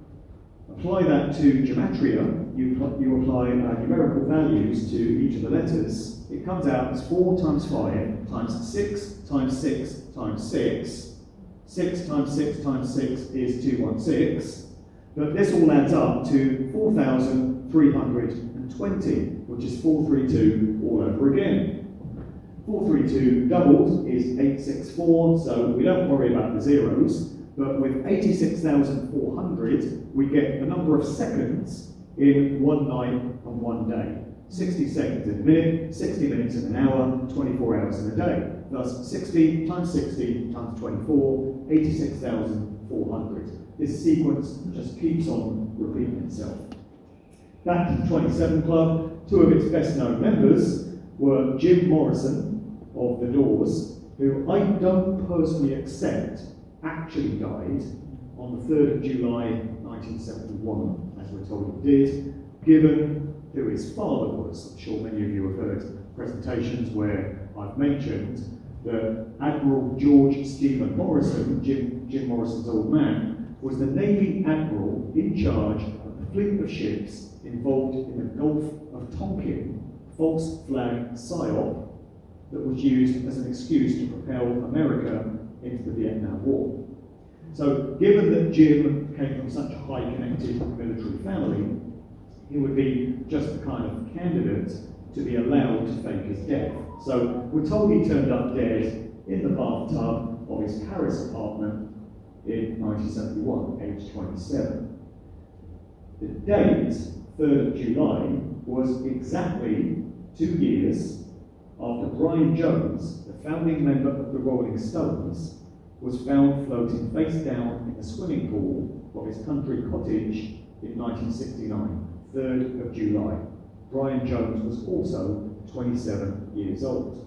apply that to gematria, you apply numerical values to each of the letters, it comes out as 4 times 5 times 6 times 6 times 6. 6 times 6 times 6 is 216. But this all adds up to 4,320, which is 432 all over again. 432 doubled is 864, so we don't worry about the zeros, but with 86,400, we get the number of seconds in one night and one day. 60 seconds in a minute, 60 minutes in an hour, 24 hours in a day. Thus, 60 times 60 times 24, 86,400. This sequence just keeps on repeating itself. Back to the 27 Club, 2 of its best known members were Jim Morrison of The Doors, who I don't personally accept actually died on the 3rd of July 1971, as we're told he did, given who his father was. I'm sure many of you have heard presentations where I've mentioned that Admiral George Stephen Morrison, Jim Morrison's old man, was the Navy Admiral in charge of the fleet of ships involved in the Gulf of Tonkin false flag psyop that was used as an excuse to propel America into the Vietnam War. So, given that Jim came from such a high connected military family, he would be just the kind of candidate to be allowed to fake his death. So, we're told he turned up dead in the bathtub of his Paris apartment in 1971, aged 27. The date, 3rd of July, was exactly 2 years after Brian Jones, the founding member of the Rolling Stones, was found floating face down in the swimming pool of his country cottage in 1969, 3rd of July. Brian Jones was also 27 years old.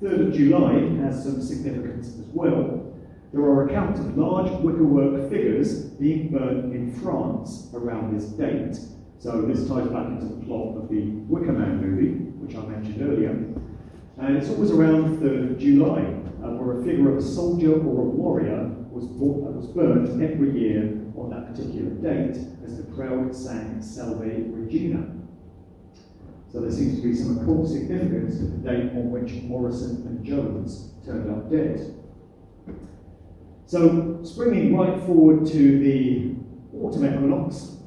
3rd of July has some significance as well. There are accounts of large wickerwork figures being burnt in France around this date. So this ties back into the plot of the Wicker Man movie, which I mentioned earlier. And it's always around 3rd of July, where a figure of a soldier or a warrior was burnt every year on that particular date as the crowd sang Salve Regina. So there seems to be some occult significance to the date on which Morrison and Jones turned up dead. So, springing right forward to the autumn equinox,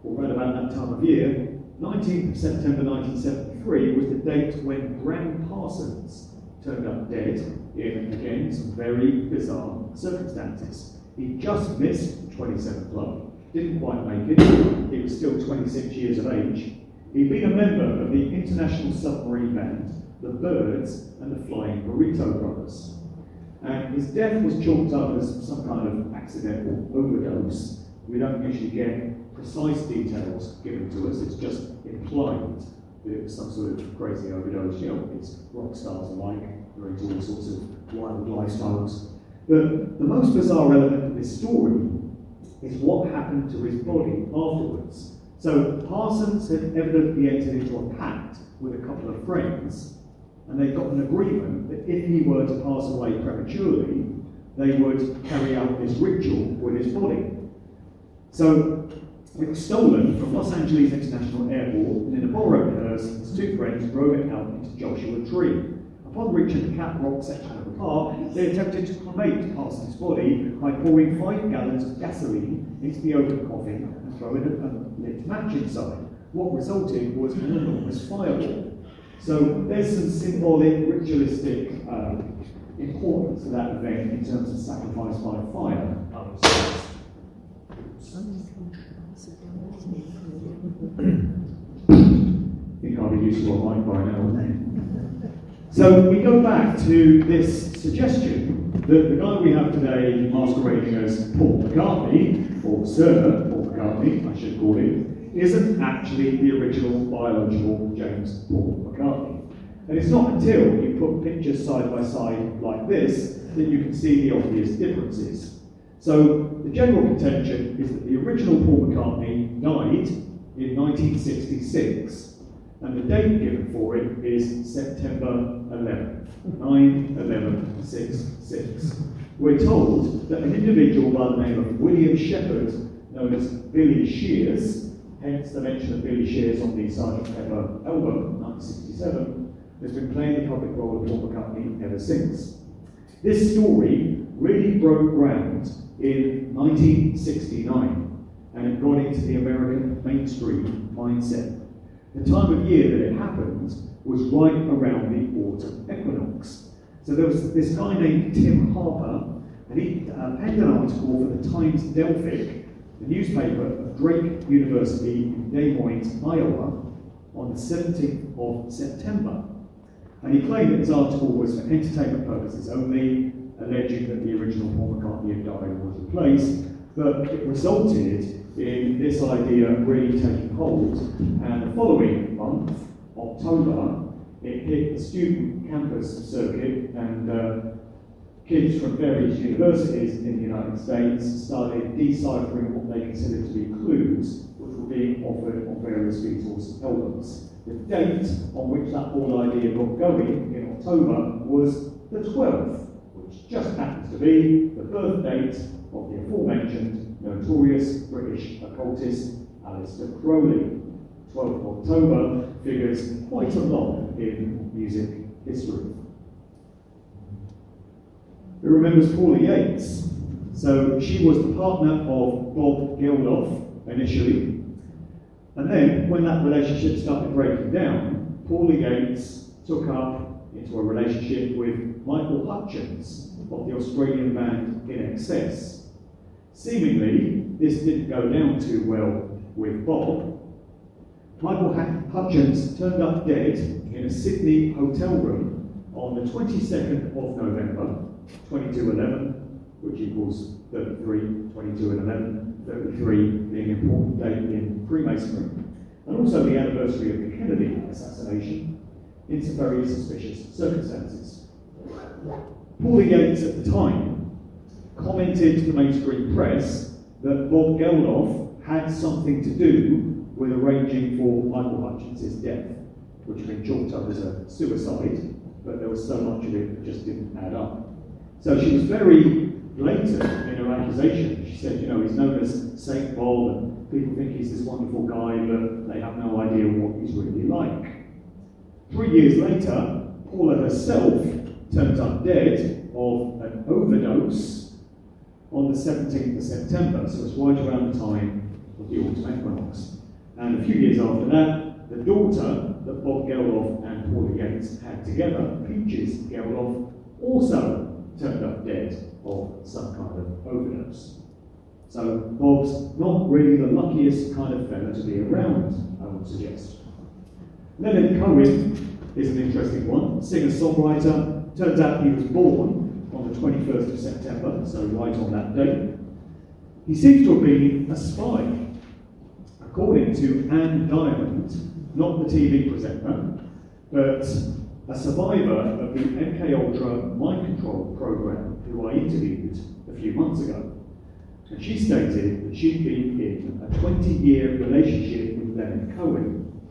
or right about that time of year, 19th of September 1973 was the date when Graham Parsons turned up dead in, again, some very bizarre circumstances. He just missed the 27th Club, didn't quite make it, he was still 26 years of age. He'd been a member of the international submarine band, the Byrds and the Flying Burrito Brothers. And his death was chalked up as some kind of accidental overdose. We don't usually get precise details given to us, it's just implied that it was some sort of crazy overdose. You know, it's rock stars alike, they're into all sorts of wild lifestyles. But the most bizarre element of this story is what happened to his body afterwards. So Parsons had evidently entered into a pact with a couple of friends, and they got an agreement that if he were to pass away prematurely, they would carry out this ritual with his body. So it was stolen from Los Angeles International Airport, and in a borrowed hearse, his 2 friends drove it out into Joshua Tree. Upon reaching the Cat Rock section of the park, they attempted to cremate Parsons' body by pouring 5 gallons of gasoline into the open coffin and throwing a lit match inside. What resulted was an enormous fireball. So there's some symbolic, ritualistic importance to that event in terms of sacrifice by fire. I think I'll be used to a mic by now. So we go back to this suggestion that the guy we have today masquerading as Paul McCartney, or Sir Paul McCartney, I should call him, isn't actually the original biological James Paul McCartney. And it's not until you put pictures side by side like this that you can see the obvious differences. So the general contention is that the original Paul McCartney died in 1966, and the date given for it is September 11th, 9/11/66. We're told that an individual by the name of William Shepherd, known as Billy Shears, hence the mention of Billy Shears on the Sgt. Pepper album, 1967, has been playing the public role of Paul McCartney ever since. This story really broke ground in 1969, and it got into the American mainstream mindset. The time of year that it happened was right around the autumn equinox. So there was this guy named Tim Harper, and he penned an article for the Times Delphic, the newspaper of Drake University in Des Moines, Iowa, on the 17th of September. And he claimed that his article was for entertainment purposes only, alleging that the original Paul McCartney had died and was replaced, but it resulted in this idea really taking hold, and the following month, October, it hit the student campus circuit, and kids from various universities in the United States started deciphering what they considered to be clues which were being offered on various Beatles albums. The date on which that whole idea got going in October was the 12th, which just happens to be the birth date of the aforementioned notorious British occultist Aleister Crowley. 12th of October figures quite a lot in music history. Who remembers Paula Yates? So she was the partner of Bob Geldof initially, and then when that relationship started breaking down, Paula Yates took up into a relationship with Michael Hutchence of the Australian band In Excess. Seemingly, this didn't go down too well with Bob. Michael Hutchence turned up dead in a Sydney hotel room on the 22nd of November, 2211, which equals 33, 22 and 11, 33 being an important date in Freemasonry, and also the anniversary of the Kennedy assassination, in some very suspicious circumstances. Paula Yates at the time commented to the mainstream press that Bob Geldof had something to do with arranging for Michael Hutchence's death, which had been chalked up as a suicide, but there was so much of it that just didn't add up. So she was very blatant in her accusation. She said, you know, he's known as Saint Bob, and people think he's this wonderful guy, but they have no idea what he's really like. 3 years later, Paula herself turned up dead of an overdose on the 17th of September, so it's right around the time of the autumn equinox. And a few years after that, the daughter that Bob Geldof and Paula Yates had together, Peaches Geldof, also turned up dead of some kind of overdose. So Bob's not really the luckiest kind of fella to be around, I would suggest. Leonard Cohen is an interesting one, singer-songwriter. Turns out he was born on the 21st of September, so right on that date. He seems to have been a spy. According to Anne Diamond, not the TV presenter, but a survivor of the MKUltra mind control program who I interviewed a few months ago. And she stated that she'd been in a 20-year relationship with Leonard Cohen.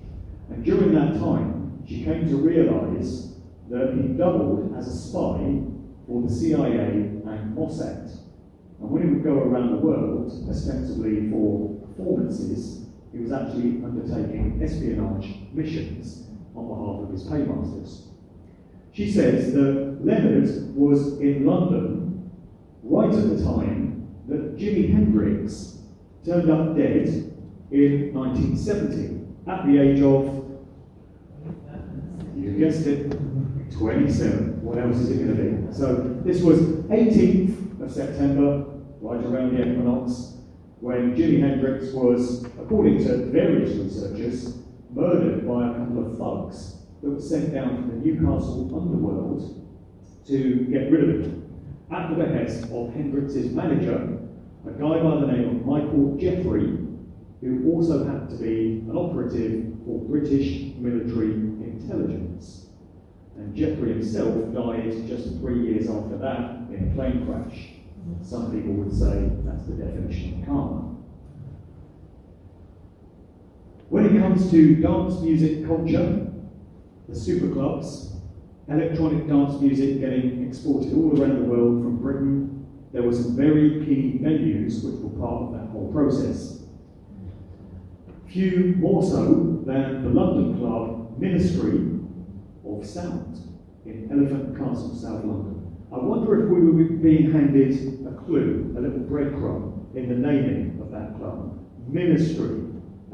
And during that time, she came to realise that he doubled as a spy for the CIA and Mossad. And when he would go around the world, ostensibly for performances, he was actually undertaking espionage missions on behalf of his paymasters. She says that Leonard was in London right at the time that Jimi Hendrix turned up dead in 1970 at the age of, you guessed it, 27. What else is it going to be? So this was 18th of September, right around the equinox, when Jimi Hendrix was, according to various researchers, murdered by a couple of thugs that were sent down from the Newcastle underworld to get rid of him, at the behest of Hendrix's manager, a guy by the name of Michael Jeffrey, who also happened to be an operative for British military intelligence. And Jeffrey himself died just 3 years after that in a plane crash. Some people would say that's the definition of karma. When it comes to dance music culture, the superclubs, electronic dance music getting exported all around the world from Britain, there were some very key venues which were part of that whole process. A Few more so than the London club Ministry of Sound in Elephant Castle, South London. I wonder if we were being handed a clue, a little breadcrumb in the naming of that club. Ministry,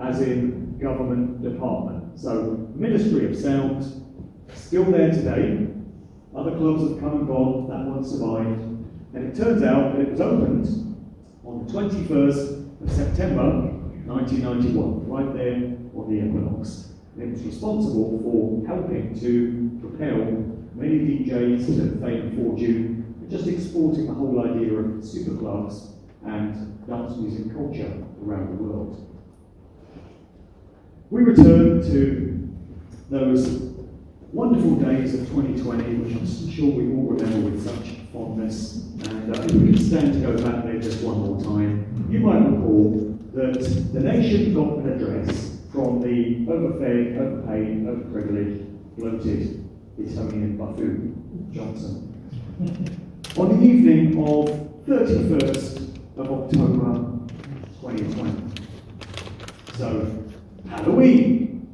as in government department. So, Ministry of Sound, still there today. Other clubs have come and gone, that one survived. And it turns out that it was opened on the 21st of September 1991, right there on the equinox. And it was responsible for helping to propel many DJs to fame and fortune, and just exporting the whole idea of superclubs and dance music culture around the world. We return to those wonderful days of 2020, which I'm sure we all remember with such fondness. And if we can stand to go back there just one more time, you might recall that the nation got an address from the overfed, overpaid, overprivileged, bloated Italian buffoon, Johnson, on the evening of 31st of October 2020. So, Halloween.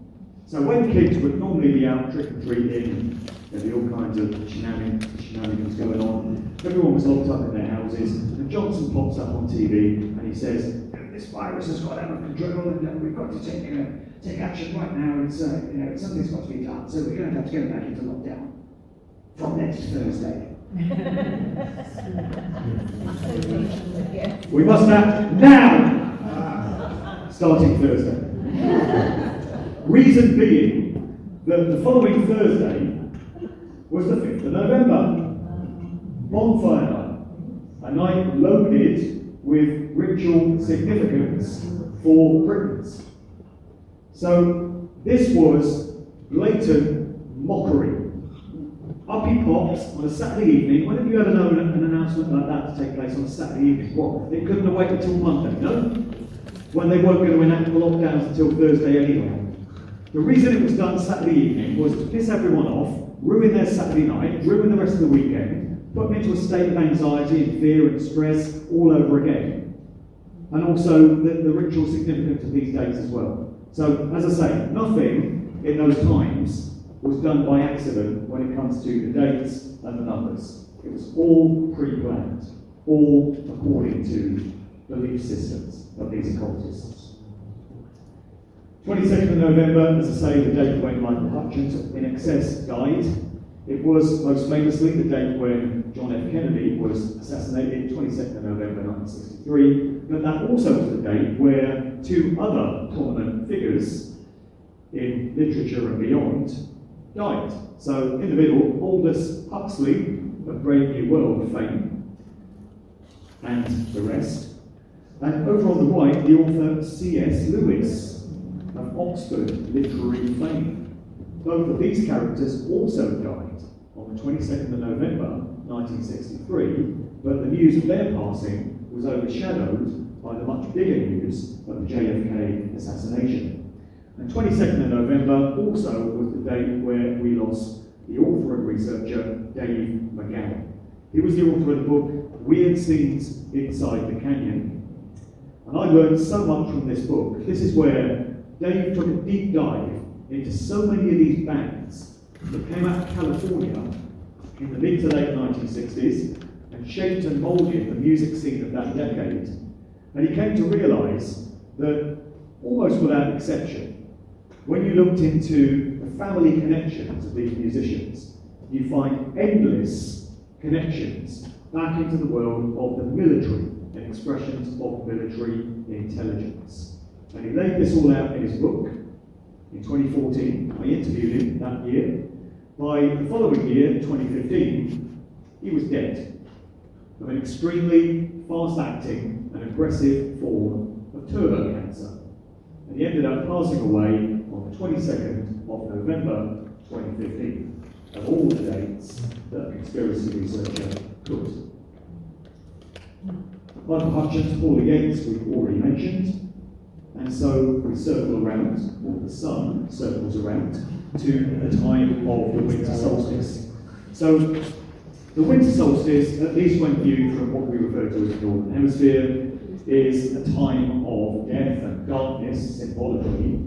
So when kids would normally be out trick-or-treating, there'd be all kinds of shenanigans going on. Everyone was locked up in their houses, and Johnson pops up on TV and he says, "This virus has got out of control, and we've got to take action right now. It's something's got to be done. So we're going to have to go back into lockdown from next Thursday. We must act now, starting Thursday." Reason being that the following Thursday was the 5th of November. Bonfire night. A night loaded with ritual significance for Britons. So this was blatant mockery. Uppy pops on a Saturday evening. When have you ever known an announcement like that to take place on a Saturday evening? What? They couldn't have waited until Monday, no? When they weren't going to enact the lockdowns until Thursday anyway. The reason it was done Saturday evening was to piss everyone off, ruin their Saturday night, ruin the rest of the weekend, put them into a state of anxiety and fear and stress all over again. And also the ritual significance of these dates as well. So, as I say, nothing in those times was done by accident when it comes to the dates and the numbers. It was all pre-planned, all according to belief systems of these occultists. 22nd of November, as I say, the date when Michael Hutchins in excess died. It was most famously the date when John F. Kennedy was assassinated, 22nd of November 1963, but that also was the date where two other prominent figures in literature and beyond died. So in the middle, Aldous Huxley of Brave New World fame, and the rest. And over on the right, the author C.S. Lewis of Oxford literary fame. Both of these characters also died on the 22nd of November 1963, but the news of their passing was overshadowed by the much bigger news of the JFK assassination. And 22nd of November also was the date where we lost the author and researcher Dave McGowan. He was the author of the book Weird Scenes Inside the Canyon. And I learned so much from this book. This is where Dave took a deep dive into so many of these bands that came out of California in the mid to late 1960s and shaped and moulded the music scene of that decade. And he came to realise that, almost without exception, when you looked into the family connections of these musicians, you find endless connections back into the world of the military and expressions of military intelligence. And he laid this all out in his book. In 2014, I interviewed him that year. By the following year, 2015, he was dead of an extremely fast-acting and aggressive form of turbo cancer. And he ended up passing away on the 22nd of November 2015, of all the dates that a conspiracy researcher could. Michael Hutchins, Paul Yates, we've already mentioned. And so we circle around, or the sun circles around, to the time of the winter solstice. So the winter solstice, at least when viewed from what we refer to as the Northern Hemisphere, is a time of death and darkness, symbolically.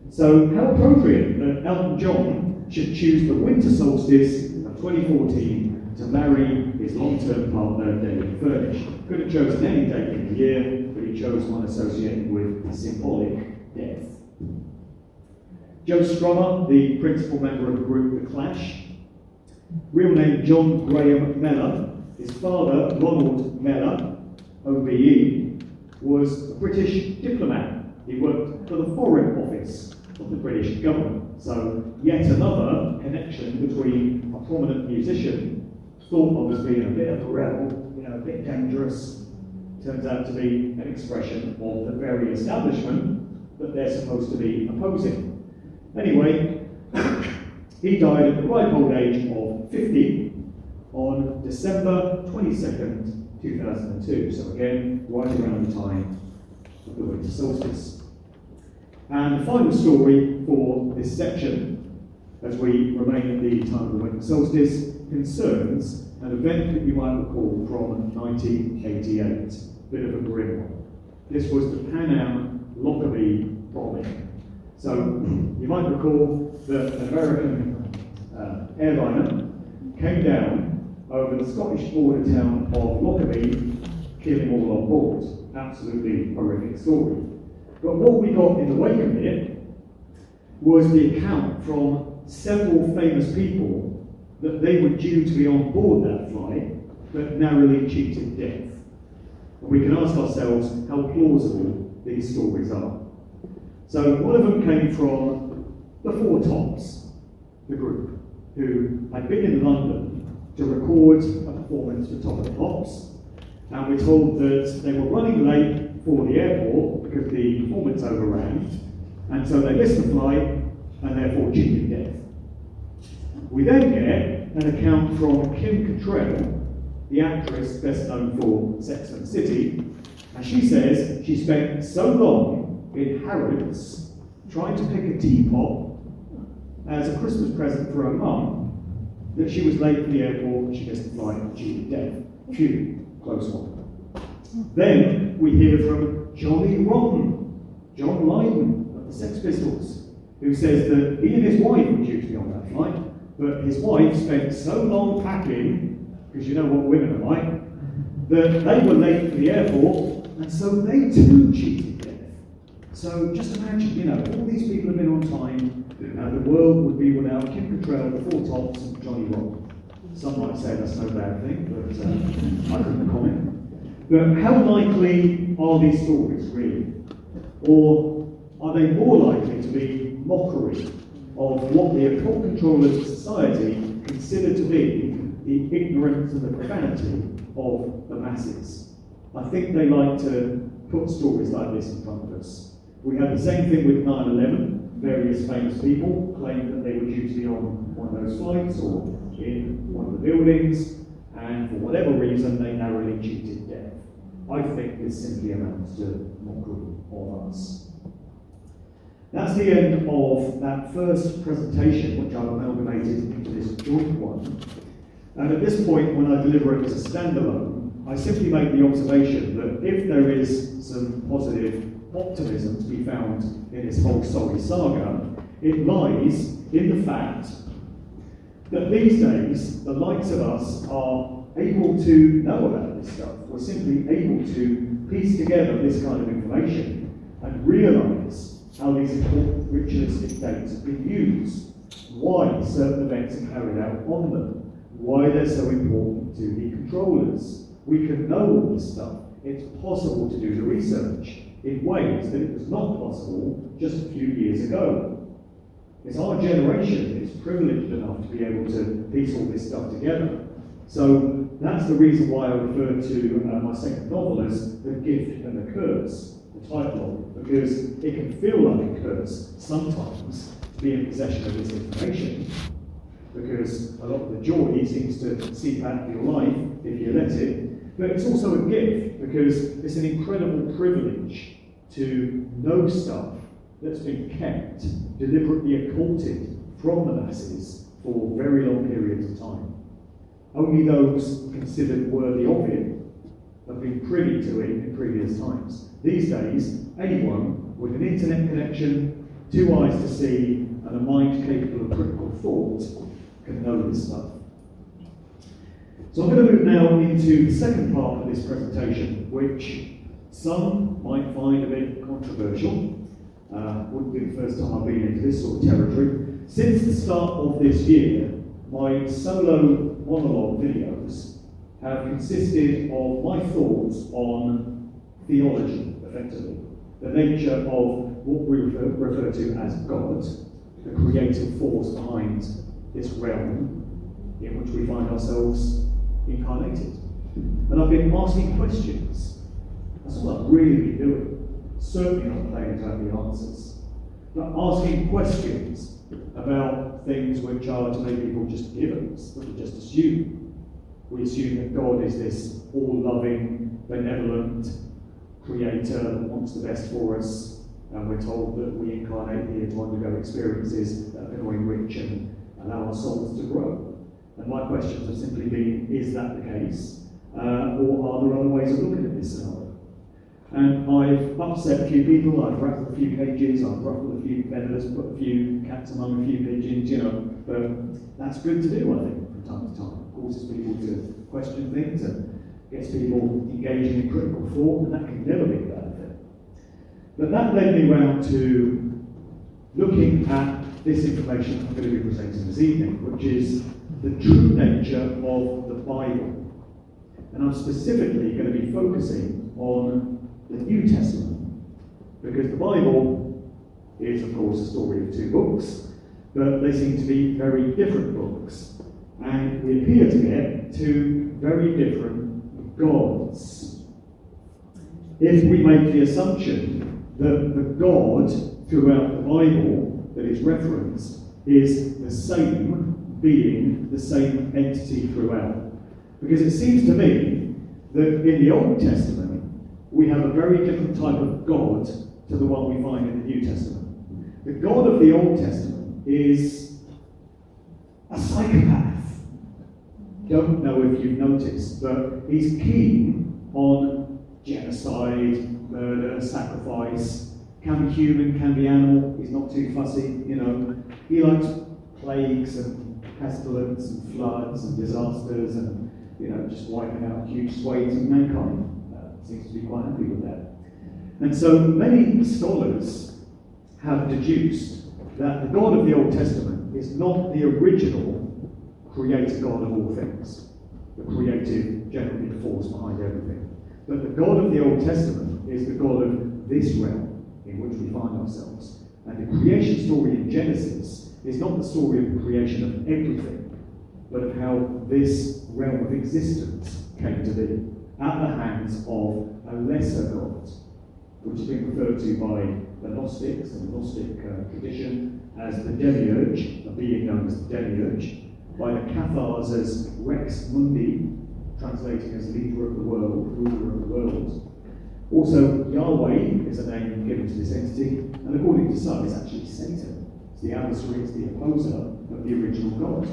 So how appropriate that Elton John should choose the winter solstice of 2014 to marry his long-term partner, David Furnish. Could have chosen any date in the year, but he chose one associated with symbolic death. Joe Strummer, the principal member of the group The Clash, real name John Graham Mellor. His father, Ronald Mellor, OBE, was a British diplomat. He worked for the Foreign Office of the British government. So yet another connection between a prominent musician, thought of as being a bit of a rebel, a bit dangerous, turns out to be an expression of the very establishment that they're supposed to be opposing. Anyway, he died at the ripe old age of 50 on December 22nd, 2002. So again, right around the time of the winter solstice. And the final story for this section, as we remain at the time of the winter solstice, concerns an event that you might recall from 1988. Bit of a grim one. This was the Pan Am Lockerbie bombing. So you might recall that an American airliner came down over the Scottish border town of Lockerbie, killing all on board. Absolutely horrific story. But what we got in the wake of it was the account from several famous people that they were due to be on board that flight, but narrowly cheated death. And we can ask ourselves how plausible these stories are. So one of them came from the Four Tops, the group, who had been in London to record a performance for Top of the Pops, and we're told that they were running late for the airport because the performance overran, and so they missed the flight and therefore cheated death. We then get an account from Kim Cattrall, the actress best known for Sex and the City, and she says she spent so long in Harrods trying to pick a teapot as a Christmas present for her mum that she was late for the airport, she missed the flight and cheated death. Phew, close one. Then we hear from Johnny Rotten, John Lydon of the Sex Pistols, who says that he and his wife were due to be on that flight, but his wife spent so long packing, because you know what women are like, that they were late for the airport, and so they too cheated death. So just imagine, all these people have been on time, and the world would be without Kim Cattrall, the Four Tops, and Johnny Rotten. Some might say that's no bad thing, but I couldn't comment. But how likely are these stories, really? Or are they more likely to be mockery of what the occult controllers of society consider to be the ignorance and the profanity of the masses? I think they like to put stories like this in front of us. We had the same thing with 9/11. Various famous people claimed that they were due to be on one of those flights or in one of the buildings, and for whatever reason they narrowly cheated death. I think this simply amounts to mockery of us. That's the end of that first presentation, which I've amalgamated into this joint one. And at this point, when I deliver it as a standalone, I simply make the observation that if there is some positive optimism to be found in this whole Solly saga, it lies in the fact that these days, the likes of us are able to know about this stuff. We're simply able to piece together this kind of information and realise how these important ritualistic dates have been used, why certain events are carried out on them, why they're so important to the controllers. We can know all this stuff. It's possible to do the research in ways that it was not possible just a few years ago. It's our generation that's privileged enough to be able to piece all this stuff together. So that's the reason why I referred to my second novel as The Gift and the Curse, the title of it, because it can feel like a curse sometimes to be in possession of this information, because a lot of the joy seems to seep out of your life if you let it. But it's also a gift, because it's an incredible privilege to know stuff that's been kept, deliberately occulted from the masses for very long periods of time. Only those considered worthy of it have been privy to it in previous times. These days, anyone with an internet connection, 2 eyes to see, and a mind capable of critical thought can know this stuff. So I'm going to move now into the second part of this presentation, which some might find a bit controversial. Wouldn't be the first time I've been into this sort of territory. Since the start of this year, my solo monologue videos have consisted of my thoughts on theology, effectively. The nature of what we refer to as God, the creative force behind this realm in which we find ourselves incarnated. And I've been asking questions. That's all I've really been doing. Certainly not claiming to have the answers, but asking questions about things which are to many people just givens, that we just assume. We assume that God is this all-loving, benevolent creator that wants the best for us, and we're told that we incarnate here to undergo experiences that are going to enrich and allow our souls to grow. And my questions have simply been, is that the case? Or are there other ways of looking at this scenario? And I've upset a few people, I've rattled a few cages, I've ruffled a few feathers, put a few cats among a few pigeons, but that's good to do, I think, from time to time. It causes people to question things and gets people engaging in critical thought, and that can never be a bad thing. But that led me round to looking at this information I'm going to be presenting this evening, which is the true nature of the Bible. And I'm specifically going to be focusing on the New Testament, because the Bible is, of course, a story of 2 books, but they seem to be very different books, and we appear to get 2 very different gods. If we make the assumption that the God throughout the Bible that is referenced is the same being, the same entity throughout, because it seems to me that in the Old Testament we have a very different type of God to the one we find in the New Testament. The God of the Old Testament is a psychopath. Don't know if you've noticed, but he's keen on genocide, murder, sacrifice. Can be human, can be animal. He's not too fussy, He likes plagues and pestilence and floods and disasters and, just wiping out huge swathes of mankind. Seems to be quite happy with that. And so many scholars have deduced that the God of the Old Testament is not the original creator God of all things, the creative, generative force behind everything. But the God of the Old Testament is the God of this realm in which we find ourselves. And the creation story in Genesis is not the story of the creation of everything, but of how this realm of existence came to be, at the hands of a lesser God, which has been referred to by the Gnostics and the Gnostic tradition as the demiurge, a being known as the demiurge, by the Cathars as Rex Mundi, translating as leader of the world, ruler of the world. Also, Yahweh is a name given to this entity, and according to some, it's actually Satan. It's the adversary, it's the opposer of the original God.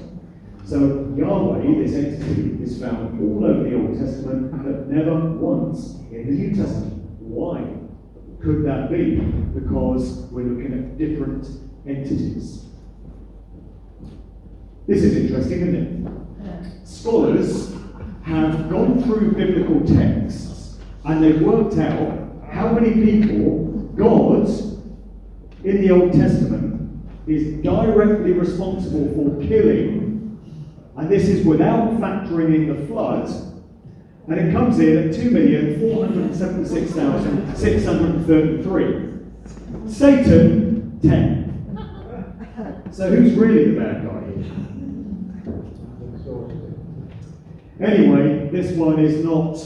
So Yahweh, this entity, is found all over the Old Testament, but never once in the New Testament. Why could that be? Because we're looking at different entities. This is interesting, isn't it? Scholars have gone through biblical texts and they've worked out how many people God in the Old Testament is directly responsible for killing. And this is without factoring in the flood. And it comes in at 2,476,633. Satan, 10. So who's really the bad guy here? Anyway, this one is not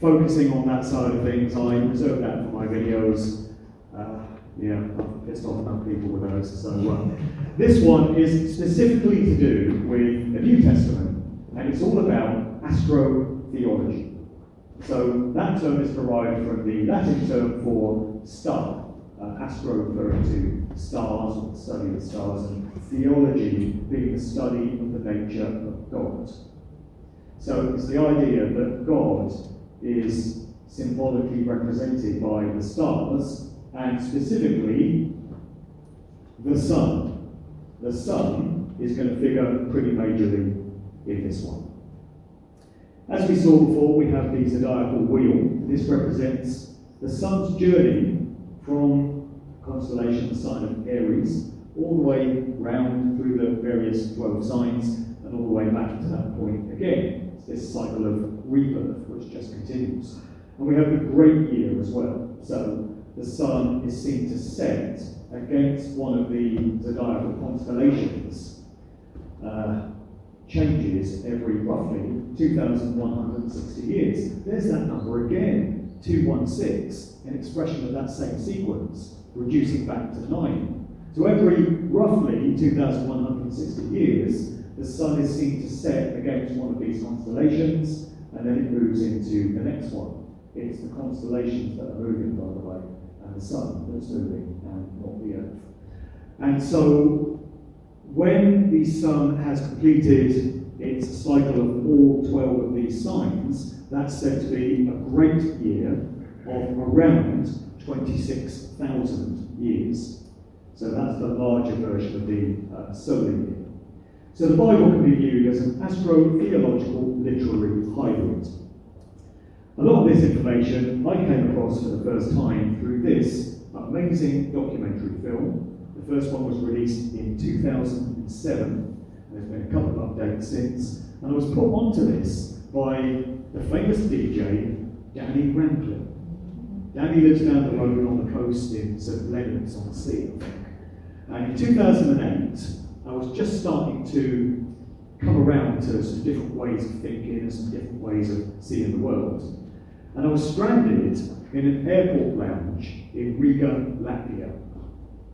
focusing on that side of things. I reserve that for my videos. I've pissed off enough people with those. So this one is specifically to do with the New Testament, and it's all about astrotheology. So that term is derived from the Latin term for star, astro referring to stars, or the study of the stars, and theology being the study of the nature of God. So it's the idea that God is symbolically represented by the stars, and specifically the sun. The sun is going to figure pretty majorly in this one. As we saw before, we have the zodiacal wheel. This represents the sun's journey from constellation, the sign of Aries, all the way round through the various 12 signs and all the way back to that point again. It's this cycle of rebirth which just continues. And we have the great year as well. So the sun is seen to set against one of the zodiacal constellations. Changes every roughly 2,160 years. There's that number again, 216, an expression of that same sequence, reducing back to 9. So every roughly 2,160 years, the sun is seen to set against one of these constellations, and then it moves into the next one. It's the constellations that are moving, by the way, and the sun that's moving, and not the earth. And so, when the sun has completed its cycle of all 12 of these signs, that's said to be a great year of around 26,000 years. So that's the larger version of the solar year. So the Bible can be viewed as an astrotheological literary hybrid. A lot of this information I came across for the first time through this amazing documentary film. The first one was released in 2007, and there's been a couple of updates since, and I was put onto this by the famous DJ, Danny Ramplin. Danny lives down the road on the coast in St. Leonard's on the Sea, I think. And in 2008, I was just starting to come around to some different ways of thinking and some different ways of seeing the world. And I was stranded in an airport lounge in Riga, Latvia,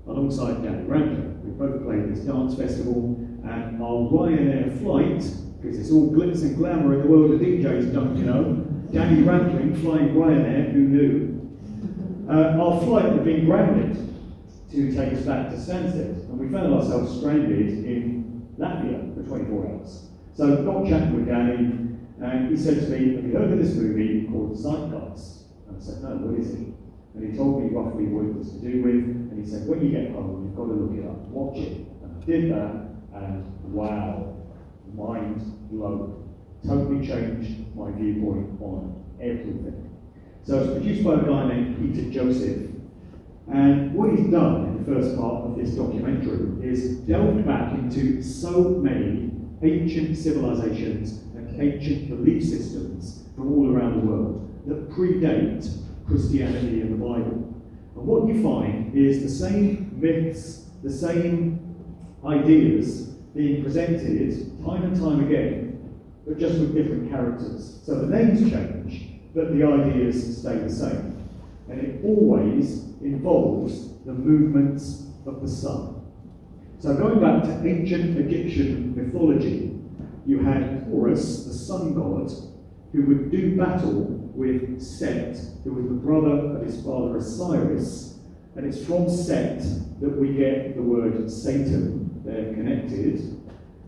alongside Danny Ramplin. We both played this dance festival, and our Ryanair flight, because it's all glitz and glamour in the world of DJs, don't you know? Danny Ramplin flying Ryanair, who knew? Our flight had been grounded to take us back to Stansted, and we found ourselves stranded in Latvia for 24 hours. So I got chatting with Danny, and he said to me, "Have you heard of this movie called Zeitgeist?" And I said, "No, what is it?" And he told me roughly what it was to do with, and he said, "When you get home, you've got to look it up, watch it." And I did that, and wow, mind blown. Totally changed my viewpoint on everything. So it's produced by a guy named Peter Joseph, and what he's done in the first part of this documentary is delved back into so many ancient civilizations and ancient belief systems from all around the world that predate Christianity and the Bible. And what you find is the same myths, the same ideas being presented time and time again, but just with different characters. So the names change, but the ideas stay the same. And it always involves the movements of the sun. So going back to ancient Egyptian mythology, you had Horus, the sun god, who would do battle with Set, who was the brother of his father Osiris, and it's from Set that we get the word Satan. They're connected,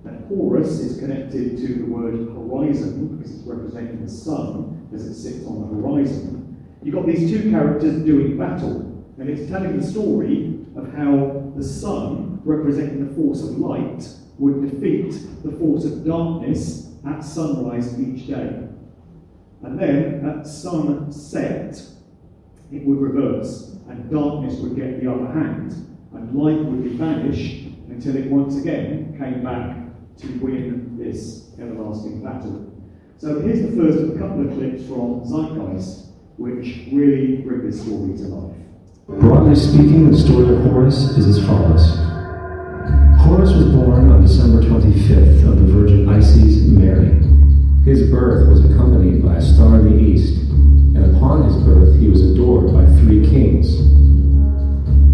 and Horus is connected to the word horizon because it's representing the sun as it sits on the horizon. You've got these two characters doing battle, and it's telling the story of how the sun, representing the force of light, would defeat the force of darkness at sunrise each day. And then at sunset, it would reverse, and darkness would get the upper hand, and light would be banished until it once again came back to win this everlasting battle. So here's the first of a couple of clips from Zeitgeist, which really bring this story to life. Broadly speaking, the story of Horus is as follows. Horus was born on December 25th of the Virgin Isis Mary. His birth was accompanied by a star in the east, and upon his birth he was adored by 3 kings.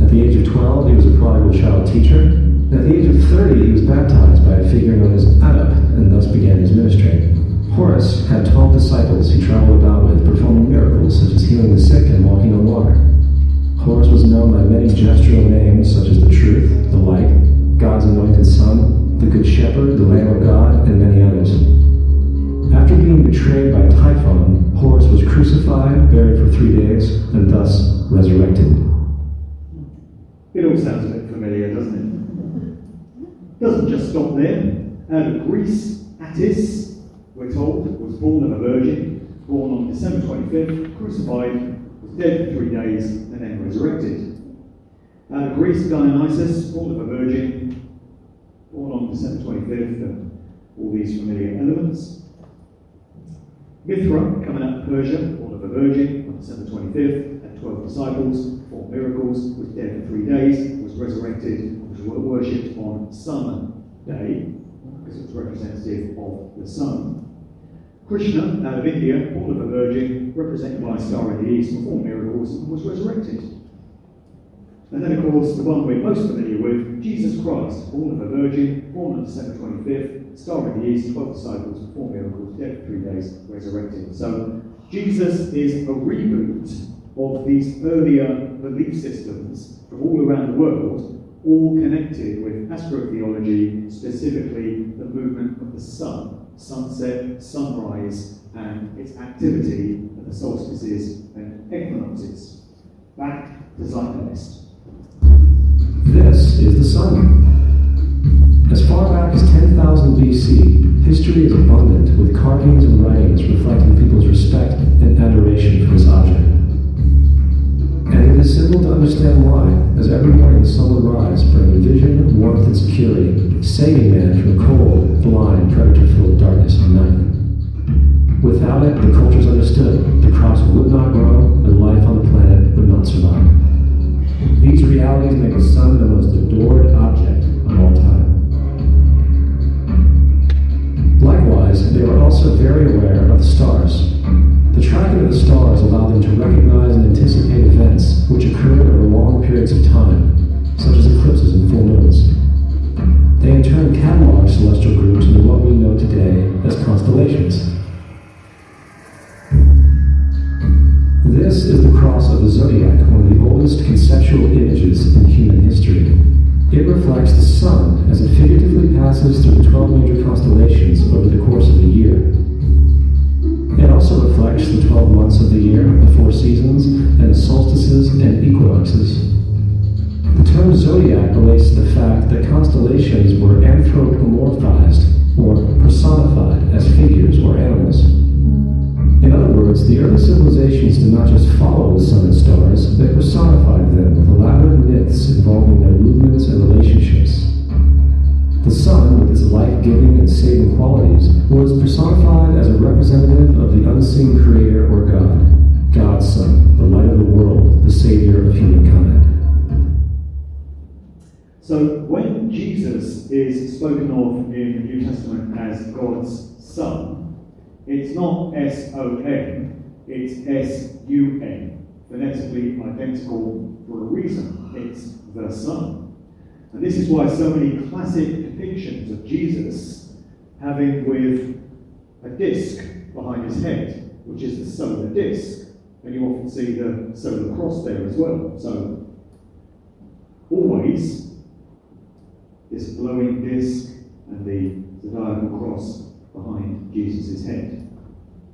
At the age of 12, he was a prodigal child teacher, and at the age of 30, he was baptized by a figure known as Anup, and thus began his ministry. Horus had 12 disciples he traveled about with, performing miracles such as healing the sick and walking on water. Horus was known by many gestural names such as the Truth, the Light, God's Anointed Son, the Good Shepherd, the Lamb of God, and many others. After being betrayed by Typhon, Horus was crucified victorious and thus resurrected. It all sounds a bit familiar, doesn't it? Doesn't just stop there. Out of Greece, Attis, we're told, was born of a virgin, born on December 25th, crucified, was dead for 3 days, and then resurrected. Out of Greece, Dionysus, born of a virgin, born on December 25th, and all these familiar elements. Mithra, coming out of Persia, born of a virgin, on December 25th, had 12 disciples, 4 miracles, was dead for 3 days, was resurrected, was worshipped on Sun Day, because it's representative of the sun. Krishna, out of India, born of a virgin, represented by a star in the east, performed miracles, and was resurrected. And then, of course, the one we're most familiar with, Jesus Christ, born of a virgin, born on December 25th, star in the east, 12 disciples, performed miracles, dead for 3 days, resurrected. So, Jesus is a reboot of these earlier belief systems from all around the world, all connected with astrotheology, specifically the movement of the sun, sunset, sunrise, and its activity at the solstices and equinoxes. Back to Zeitgeist. This is the sun. As far back as 10,000 BC, history is abundant with carvings and writings reflecting people's respect and adoration for this object. And it is simple to understand why, as every morning the sun would rise, bringing vision, warmth, and security, saving man from a cold, blind, predator-filled darkness of night. Without it, the cultures understood the crops would not grow, and life on the planet would not survive. These realities make the sun the most adored object of all time. Likewise, they were also very aware of the stars. The tracking of the stars allowed them to recognize and anticipate events which occurred over long periods of time, such as eclipses and full moons. They in turn cataloged celestial groups into what we know today as constellations. This is the cross of the zodiac, one of the oldest conceptual images in human history. It reflects the sun as it figuratively passes through the 12 major constellations over the course of the year. It also reflects the 12 months of the year, the 4 seasons, and the solstices and equinoxes. The term zodiac relates to the fact that constellations were anthropomorphized, or personified, as figures or animals. In other words, the early civilizations did not just follow the sun and stars, they personified them with elaborate myths involving their movements and relationships. The sun, with its life-giving and saving qualities, was personified as a representative of the unseen creator or God, God's Son, the light of the world, the savior of humankind. So when Jesus is spoken of in the New Testament as God's Son, it's not S-O-N, it's S-U-N, phonetically identical for a reason. It's the Son. And this is why so many classic depictions of Jesus have him with a disc behind his head, which is the solar disc. And you often see the solar cross there as well. So, always this glowing disc and the zodiacal cross behind Jesus' head,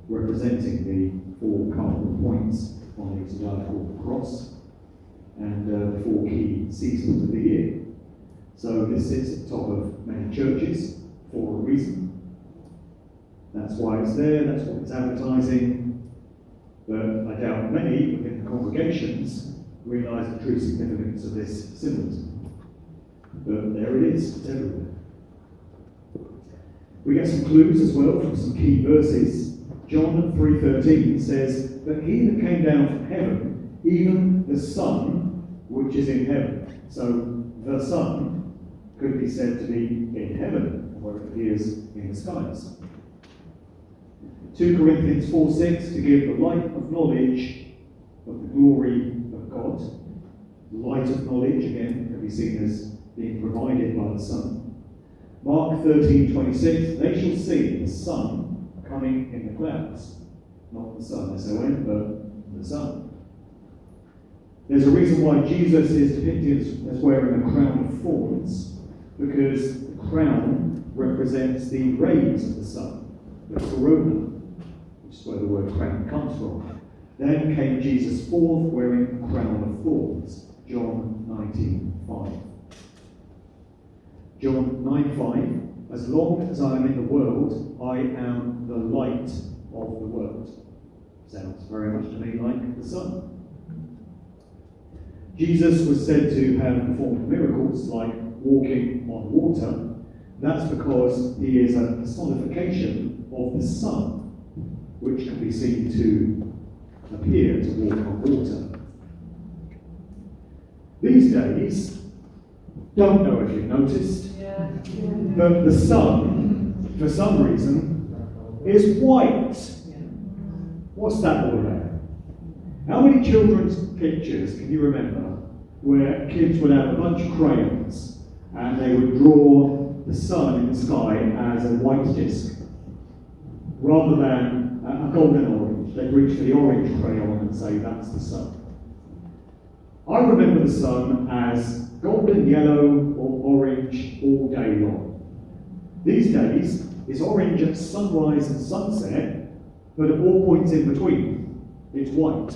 representing the 4 cardinal points on the zodiacal cross and the 4 key seasons of the year. So this sits at the top of many churches for a reason. That's why it's there, that's what it's advertising. But I doubt many within the congregations realise the true significance of this symbolism. But there it is, it's everywhere. We get some clues as well from some key verses. John 3:13 says, "But he that came down from heaven, even the Son which is in heaven." So the Son could be said to be in heaven, where it appears in the skies. 2 Corinthians 4:6, to give the light of knowledge of the glory of God. Light of knowledge, again, can be seen as being provided by the Son. Mark 13:26, they shall see the Son coming in the clouds. Not the Son, S-O-N, but the Son. There's a reason why Jesus is depicted as wearing a crown of thorns, because the crown represents the rays of the sun, the corona, which is where the word crown comes from. Then came Jesus forth wearing a crown of thorns. John 19:5. John 9:5. As long as I am in the world, I am the light of the world. Sounds very much to me like the sun. Jesus was said to have performed miracles like walking on water. That's because he is a personification of the sun, which can be seen to appear to walk on water. These days, don't know if you've noticed, but the sun, for some reason, is white. What's that all about? How many children's pictures can you remember where kids would have a bunch of crayons and they would draw the sun in the sky as a white disc rather than a golden orange? They'd reach for the orange crayon and say that's the sun. I remember the sun as golden yellow or orange all day long. These days, it's orange at sunrise and sunset, but at all points in between, it's white.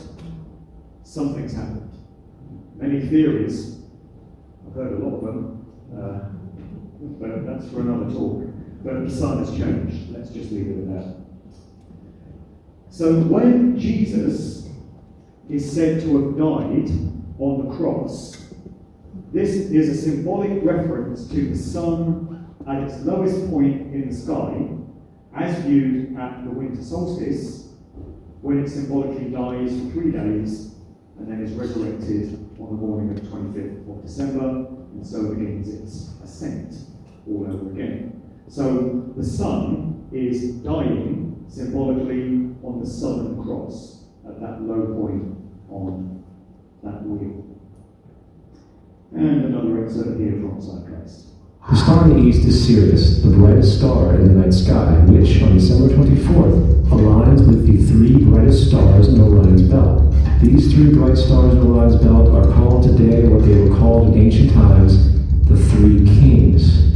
Something's happened. Many theories, I've heard a lot of them, but that's for another talk. But the sun has changed. Let's just leave it at that. So when Jesus is said to have died on the cross, this is a symbolic reference to the sun at its lowest point in the sky, as viewed at the winter solstice, when it symbolically dies for 3 days and then is resurrected on the morning of the 25th of December, and so begins its ascent all over again. So the sun is dying symbolically on the southern cross at that low point on that wheel. And another excerpt here from Zeitgeist. The star in the east is Sirius, the brightest star in the night sky, which on December 24th aligns with the 3 brightest stars in Orion's belt. These 3 bright stars in Orion's belt are called today what they were called in ancient times the 3 kings.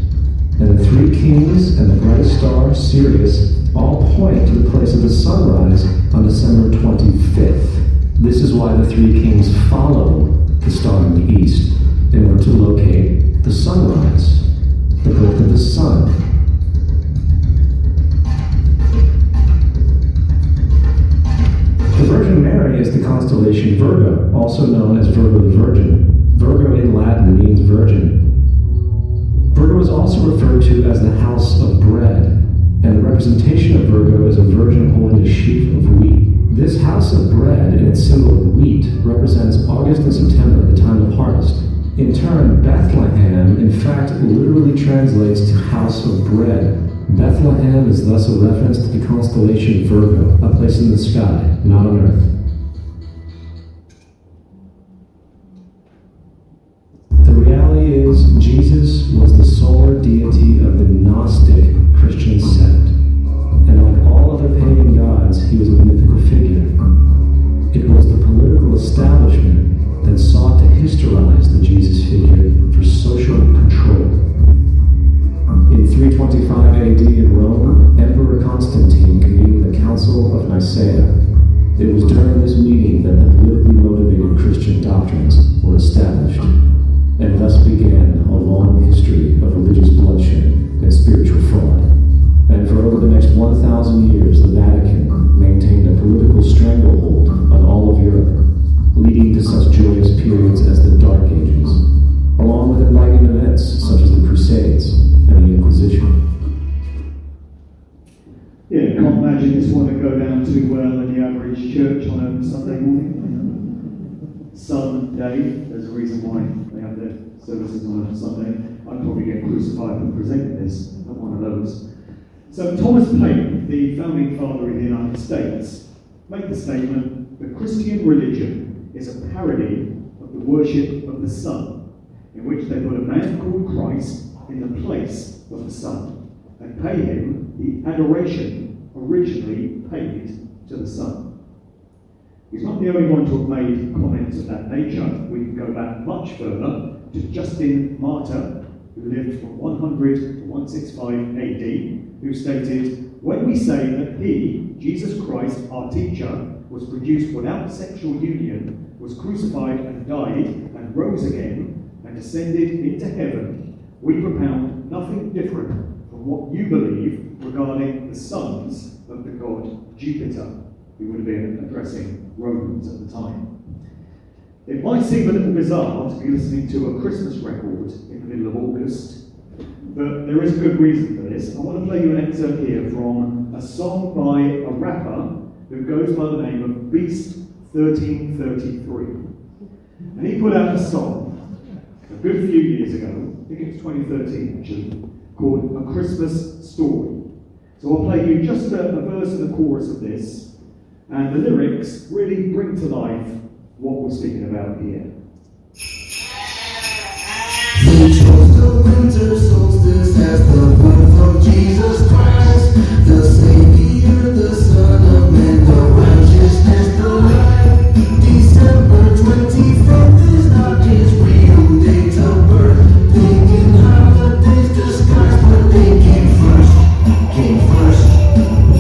And the 3 kings and the brightest star, Sirius, all point to the place of the sunrise on December 25th. This is why the 3 kings follow the star in the east in order to locate the sunrise, the birth of the sun. The Virgin Mary is the constellation Virgo, also known as Virgo the Virgin. Virgo in Latin means virgin. Virgo is also referred to as the house of bread, and the representation of Virgo is a virgin holding a sheaf of wheat. This house of bread and its symbol of wheat represents August and September, the time of harvest. In turn, Bethlehem, in fact, literally translates to house of bread. Bethlehem is thus a reference to the constellation Virgo, a place in the sky, not on earth. The reality is, Jesus was the solar deity of the Gnostic Christian sect. And like all other pagan gods, he was a mythical figure. It was the political establishment that sought to historize the Jesus figure for social control. In 325 AD in Rome, Emperor Constantine convened the Council of Nicaea. It was during this meeting that the politically motivated Christian doctrines were established, and thus began a long history of religious bloodshed and spiritual fraud. And for over the next 1,000 years, the Vatican maintained a political stranglehold on all of Europe, leading to such joyous periods as the Dark Ages, along with enlightening events such as the Crusades and the Inquisition. Yeah, can't imagine this one to go down too well in the average church on a Sunday morning. Sunday, there's a reason why they have their services on a Sunday. I'd probably get crucified for presenting this, not one of those. So Thomas Paine, the founding father of the United States, made the statement that Christian religion is a parody of the worship of the sun, in which they put a man called Christ in the place of the sun and pay him the adoration originally paid to the sun. He's not the only one to have made comments of that nature. We can go back much further to Justin Martyr, who lived from 100 to 165 AD, who stated, "When we say that he, Jesus Christ, our teacher, was produced without sexual union, was crucified and died, and rose again, and descended into heaven, we propound nothing different from what you believe regarding the sons of the god Jupiter, who would have been addressing Romans at the time. It might seem a little bizarre to be listening to a Christmas record in the middle of August, but there is a good reason for this. I want to play you an excerpt here from a song by a rapper who goes by the name of Beast 1333. And he put out a song a good few years ago, I think it was 2013 actually, called A Christmas Story. So I'll play you just a verse and a chorus of this, and the lyrics really bring to life what we're speaking about here. He chose the winter solstice as the birth of Jesus Christ, the Savior, the Son of Man, the righteousness, the light. December 25th is not his real date of birth. Thinking holidays disguised, but they came first.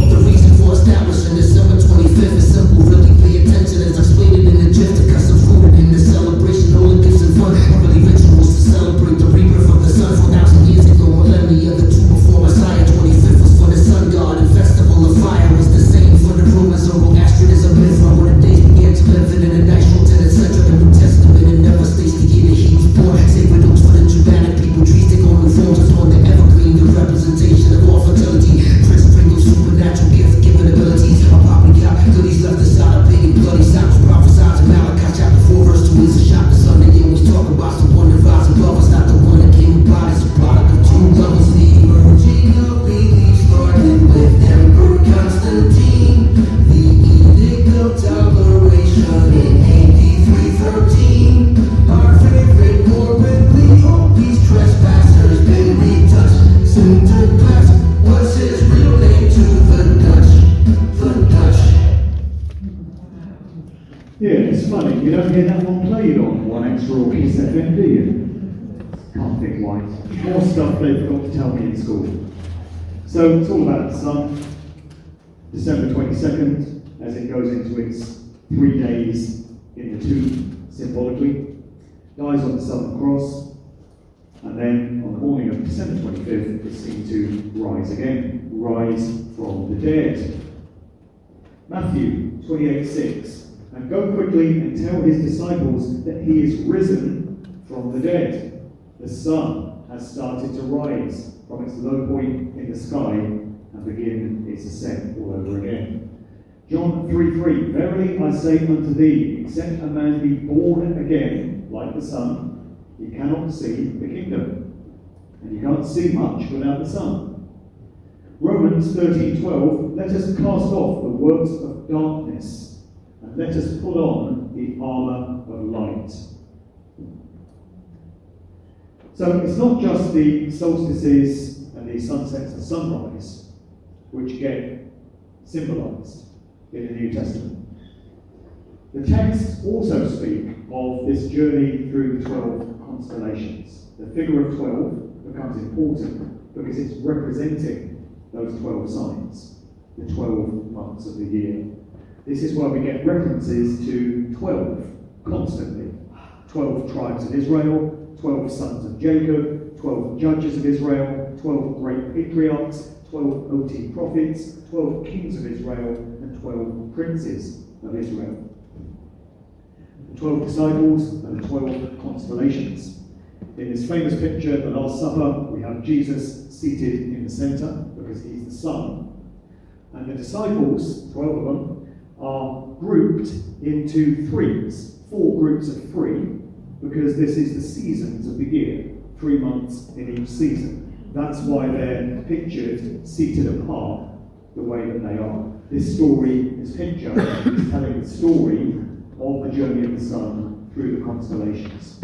The reason for establishing December 25th is simple, really pay attention as I explain it in the gist, because I'm rooted in the celebration, all the gifts and fun, really rituals to celebrate the rebirth of the sun 4,000 years ago, millennia, the two before Messiah. 25th was for the sun god, and festival of fire was the same for the Romans. Zoroastrianism myth from when the days began to live in a nice routine, etc. The New Testament, it never states the year that he was born. Sacred oaks for the Germanic people, trees take on new forms, it's on the evergreen, the representation of all fertility. Prince Pringle's supernatural gift, given abilities. A poppycock, goodies left aside, a big and bloody sounds prophesied in Malachi chapter 4 verse 2 is a shot. The son they always talk about, the one that rises above us, not the one that came about. It's a product of two levels. The emerging of belief started with Emperor Constantine. The Edict of Toleration in AD 313. Our favorite morbidly obese trespasser's been retouched. Sinterklaas was his real name to the Dutch. Yeah, it's funny, you don't hear that one played on One Extra or Kiss FM, do you? Can't think why. More stuff they forgot to tell me in school. So it's all about the sun. December 22nd, as it goes into its 3 days in the tomb, symbolically, dies on the Southern Cross, and then on the morning of December 25th, is seen to rise again, rise from the dead. Matthew 28:6. And go quickly and tell his disciples that he is risen from the dead. The sun has started to rise from its low point in the sky and begin its ascent all over again. John 3:3. Verily I say unto thee, except a man be born again like the sun, he cannot see the kingdom. And you can't see much without the sun. Romans 13:12. Let us cast off the works of darkness, and let us put on the armour of light. So it's not just the solstices and the sunsets and sunrise which get symbolised in the New Testament. The texts also speak of this journey through the 12 constellations. The figure of 12 becomes important because it's representing those 12 signs, the 12 months of the year. This is why we get references to 12 constantly. 12 tribes of Israel, 12 sons of Jacob, 12 judges of Israel, 12 great patriarchs, 12 OT prophets, 12 kings of Israel, and 12 princes of Israel. The 12 disciples and the 12 constellations. In this famous picture, the Last Supper, we have Jesus seated in the centre because he's the Son. And the disciples, 12 of them, are grouped into threes, 4 groups of 3, because this is the seasons of the year, 3 months in each season. That's why they're pictured seated apart the way that they are. This story, this picture, is telling the story of the journey of the sun through the constellations.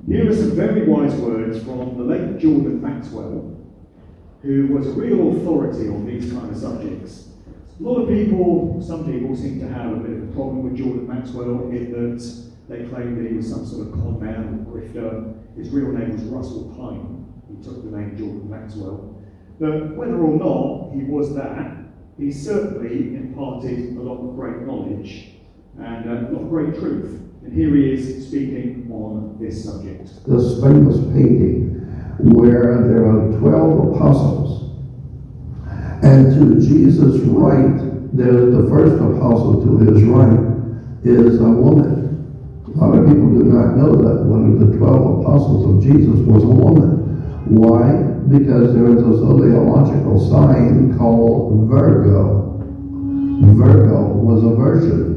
Here are some very wise words from the late Jordan Maxwell, who was a real authority on these kind of subjects. A lot of people, some people seem to have a bit of a problem with Jordan Maxwell in that they claim that he was some sort of con man or grifter. His real name was Russell Pine. He took the name Jordan Maxwell. But whether or not he was that, he certainly imparted a lot of great knowledge and a lot of great truth. And here he is speaking on this subject. This famous painting where there are 12 apostles, and to Jesus' right, there's the first apostle to his right is a woman. A lot of people do not know that one of the 12 apostles of Jesus was a woman. Why? Because there is a zodiacal sign called Virgo. Virgo was a virgin.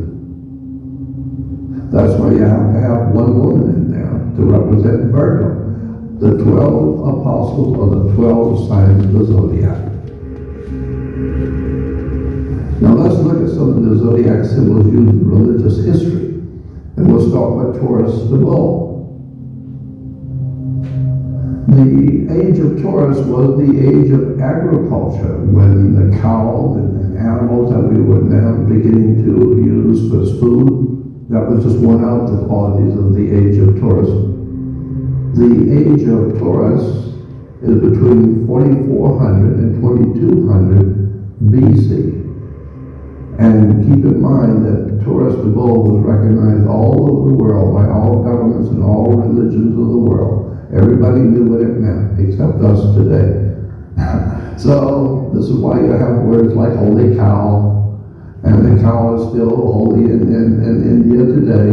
That's why you have to have one woman in there to represent Virgo. The 12 apostles are the 12 signs of the zodiac. Now let's look at some of the zodiac symbols used in religious history. And we'll start with Taurus the bull. The age of Taurus was the age of agriculture, when the cow and animals that we were now beginning to use for food, that was just one of the qualities of the age of Taurus. The age of Taurus is between 4400 and 2200 BC. And keep in mind that Taurus the bull was recognized all over the world by all governments and all religions of the world. Everybody knew what it meant, except us today. So this is why you have words like holy cow, and the cow is still holy in India today.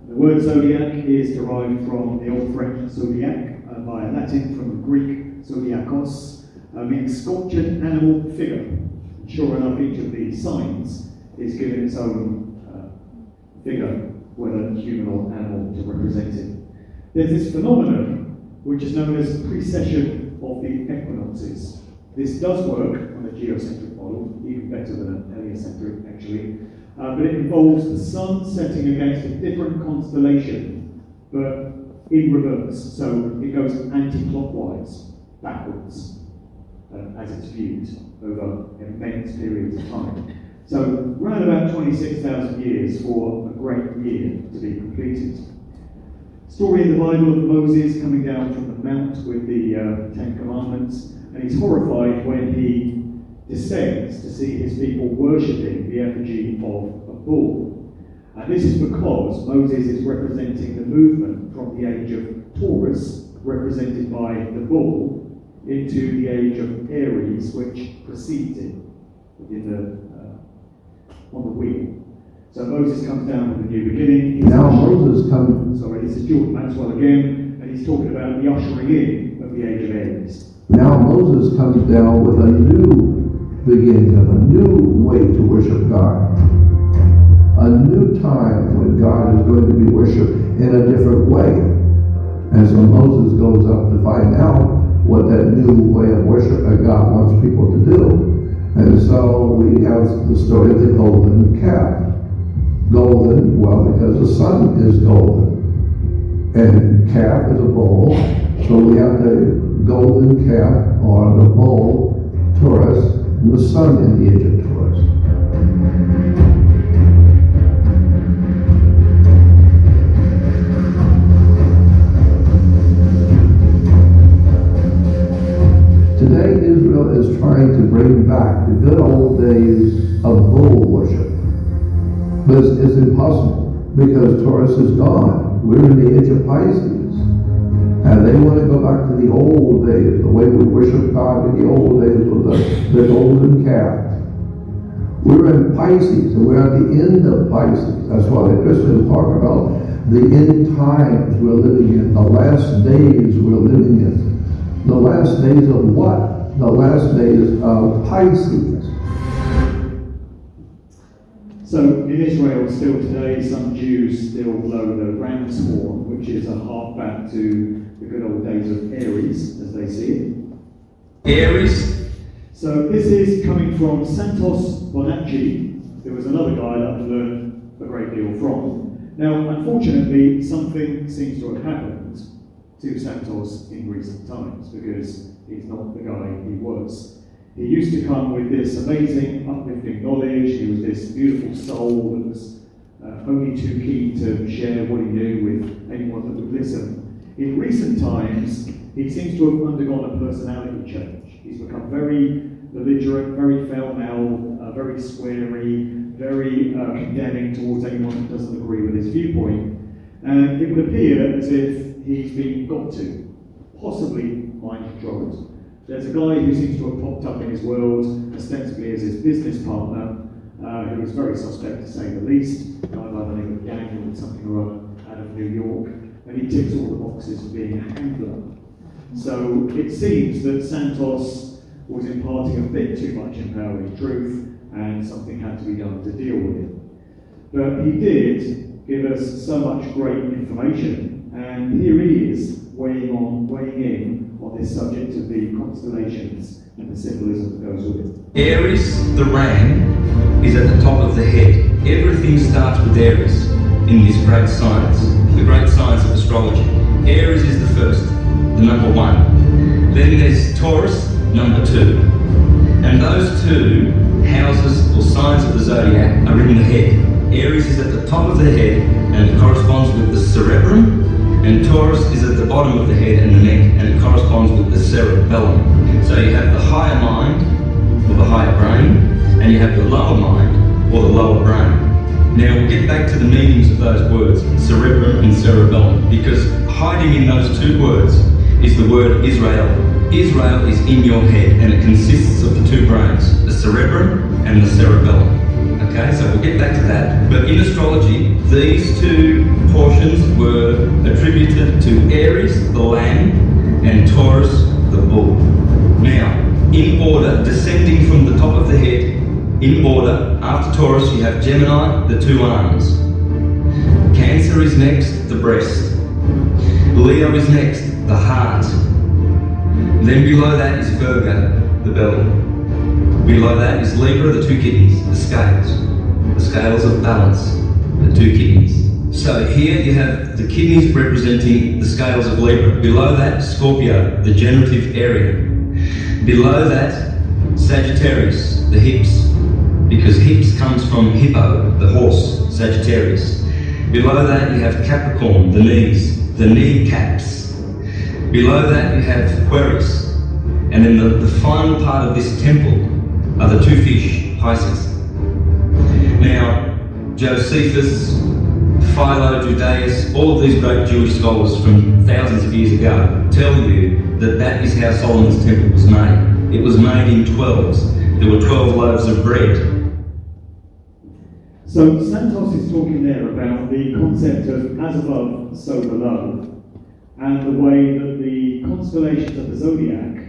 The word zodiac is derived from the Old French zodiac, via Latin from the Greek zodiakos, meaning sculptured animal figure. Sure enough, each of these signs is given its own figure, whether human or animal, to represent it. There's this phenomenon which is known as precession of the equinoxes. This does work on a geocentric model, even better than an heliocentric actually, but it involves the sun setting against a different constellation, but in reverse. So it goes anti-clockwise, backwards, as it's viewed over immense periods of time. So around about 26,000 years for a great year to be completed. Story in the Bible of Moses coming down from the mount with the Ten Commandments, and he's horrified when he descends to see his people worshipping the effigy of a bull. And this is because Moses is representing the movement from the age of Taurus, represented by the bull, into the age of Aries, which precedes it on the wheel. So Moses comes down with a new beginning. This is George Maxwell again, and he's talking about the ushering in of the age of Aries. Now Moses comes down with a new beginning of a new way to worship God. A new time when God is going to be worshipped in a different way. And so Moses goes up to find out what that new way of worship that God wants people to do. And so we have the story of the golden calf. Golden, well, because the sun is golden. And calf is a bull. So we have the golden calf, or the bull, Taurus, and the sun in the age of Taurus. Today, Israel is trying to bring back the good old days of bull worship. But it's impossible, because Taurus is gone. We're in the age of Pisces. And they want to go back to the old days, the way we worship God in the old days with the golden calf. We're in Pisces, and we're at the end of Pisces. That's why the Christians talk about the end times we're living in, the last days we're living in. The last days of what? The last days of Pisces. So in Israel still today, some Jews still blow the ram's horn, which is a hark back to the good old days of Aries, as they see it. Aries? So this is coming from Santos Bonacci. There was another guy that I learned a great deal from. Now, unfortunately, something seems to have happened to Santos in recent times, because he's not the guy he was. He used to come with this amazing, uplifting knowledge. He was this beautiful soul that was only too keen to share what he knew with anyone that would listen. In recent times, he seems to have undergone a personality change. He's become very belligerent, very foul-mouthed, very sweary, very condemning towards anyone that doesn't agree with his viewpoint. And it would appear as if he's been got to, possibly mind-controlled. There's a guy who seems to have popped up in his world, ostensibly as his business partner, who is very suspect to say the least, a guy by the name of Daniel, something or other, out of New York, and he ticks all the boxes for being a handler. So it seems that Santos was imparting a bit too much empowering truth, and something had to be done to deal with it. But he did give us so much great information, and here he is weighing in on this subject of the constellations and the symbolism that goes with it. Aries, the ram, is at the top of the head. Everything starts with Aries in this great science, the great science of astrology. Aries is the first, the number one. Then there's Taurus, number two. And those two houses or signs of the zodiac are in the head. Aries is at the top of the head and it corresponds with the cerebrum, and Taurus is at the bottom of the head and the neck, and it corresponds with the cerebellum. So you have the higher mind, or the higher brain, and you have the lower mind, or the lower brain. Now we'll get back to the meanings of those words, cerebrum and cerebellum, because hiding in those two words is the word Israel. Israel is in your head, and it consists of the two brains, the cerebrum and the cerebellum. Okay, so we'll get back to that. But in astrology, these two portions were attributed to Aries, the lamb, and Taurus, the bull. Now, in order, descending from the top of the head, in order, after Taurus you have Gemini, the two arms. Cancer is next, the breast. Leo is next, the heart. Then below that is Virgo, the belly. Below that is Libra, the two kidneys, the scales of balance, the two kidneys. So here you have the kidneys representing the scales of Libra. Below that, Scorpio, the generative area. Below that, Sagittarius, the hips, because hips comes from hippo, the horse, Sagittarius. Below that you have Capricorn, the knees, the kneecaps. Below that you have Aquarius. And then the final part of this temple are the two fish, Pisces. Now, Josephus, Philo, Judaeus, all of these great Jewish scholars from thousands of years ago tell you that that is how Solomon's temple was made. It was made in 12s. There were 12 loaves of bread. So Santos is talking there about the concept of as above, so below, and the way that the constellations of the zodiac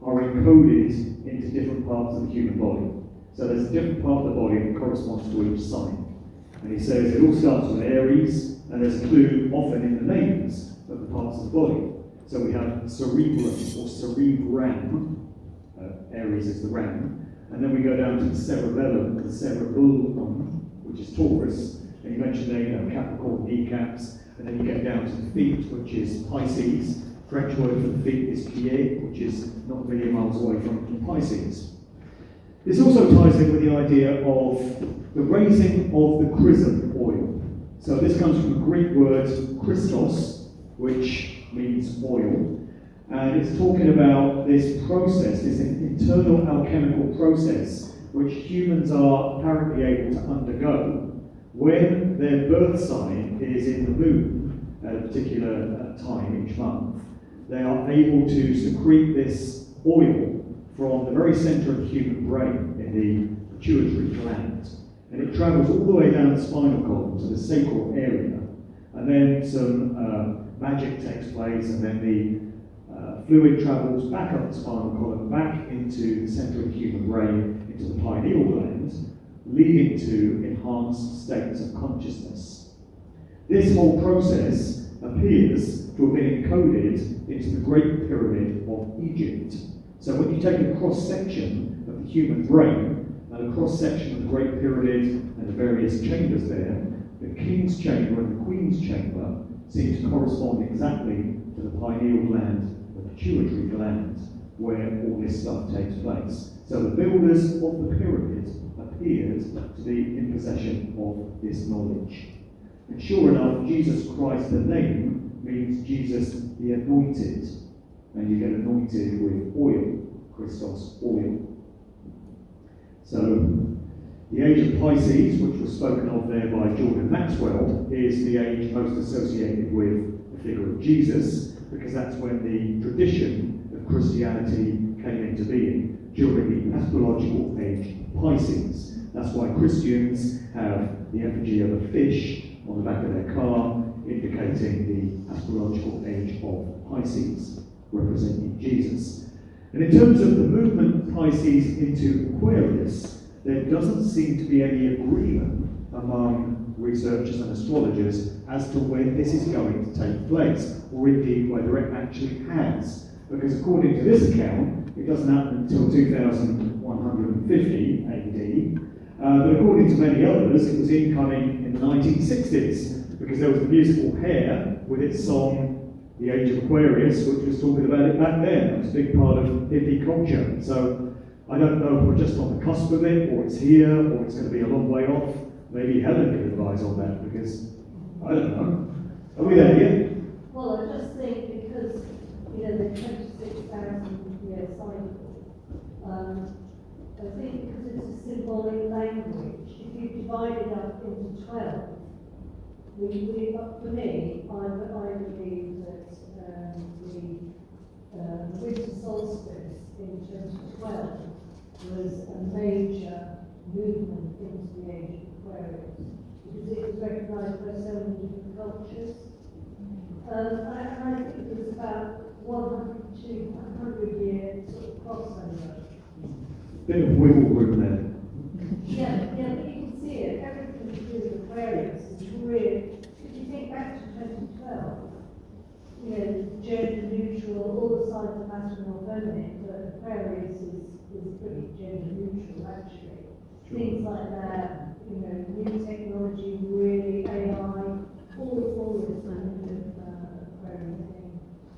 are encoded into different parts of the human body. So there's a different part of the body that corresponds to each sign. And he says it all starts with Aries, and there's a clue often in the names of the parts of the body. So we have cerebrum or cerebram, Aries is the ram, and then we go down to the cerebellum, the cerebellum, which is Taurus, and you mentioned there, you know, Capricorn, kneecaps, and then you get down to the feet, which is Pisces. French word for the feet is pied, which is not a million miles away from Pisces. This also ties in with the idea of the raising of the chrism oil. So this comes from the Greek word Christos, which means oil, and it's talking about this process, this internal alchemical process, which humans are apparently able to undergo when their birth sign is in the moon at a particular time each month. They are able to secrete this oil from the very centre of the human brain in the pituitary gland. And it travels all the way down the spinal column to the sacral area. And then some magic takes place, and then the fluid travels back up the spinal column, back into the centre of the human brain, into the pineal gland, leading to enhanced states of consciousness. This whole process appears to have been encoded into the Great Pyramid of Egypt. So when you take a cross-section of the human brain and a cross-section of the Great Pyramid and the various chambers there, the King's Chamber and the Queen's Chamber seem to correspond exactly to the pineal gland, the pituitary gland, where all this stuff takes place. So the builders of the pyramid appeared to be in possession of this knowledge. And sure enough, Jesus Christ, the name, means Jesus the Anointed. And you get anointed with oil, Christos oil. So, the age of Pisces, which was spoken of there by Jordan Maxwell, is the age most associated with the figure of Jesus, because that's when the tradition of Christianity came into being, during the astrological age of Pisces. That's why Christians have the effigy of a fish on the back of their car, indicating the astrological age of Pisces, representing Jesus. And in terms of the movement of Pisces into Aquarius, there doesn't seem to be any agreement among researchers and astrologers as to when this is going to take place, or indeed whether it actually has. Because according to this account, it doesn't happen until 2150 AD, but according to many others, it was incoming in the 1960s, because there was the musical Hair with its song The Age of Aquarius, which was talking about it back then. It was a big part of hippie culture. So I don't know if we're just on the cusp of it, or it's here, or it's going to be a long way off. Maybe Helen can advise on that, because I don't know. Are we there yet? Well, I just think because, the 26,000-year cycle, I think because it's a symbolic language, if you divide it up into 12, for me, I believe that the winter solstice in 2012 was a major movement into the age of Aquarius, because it was recognised by so many different cultures. I think it was about 100 to 200 years sort of crossover. Bit of wiggle room there. Yeah, but you can see it. Everything to do with Aquarius is really, if you think back to 2012, gender neutral, all the signs of masculine or feminine, but Aquarius is pretty gender neutral actually. Sure. Things like that, new technology, really AI, all this kind of Aquarian thing.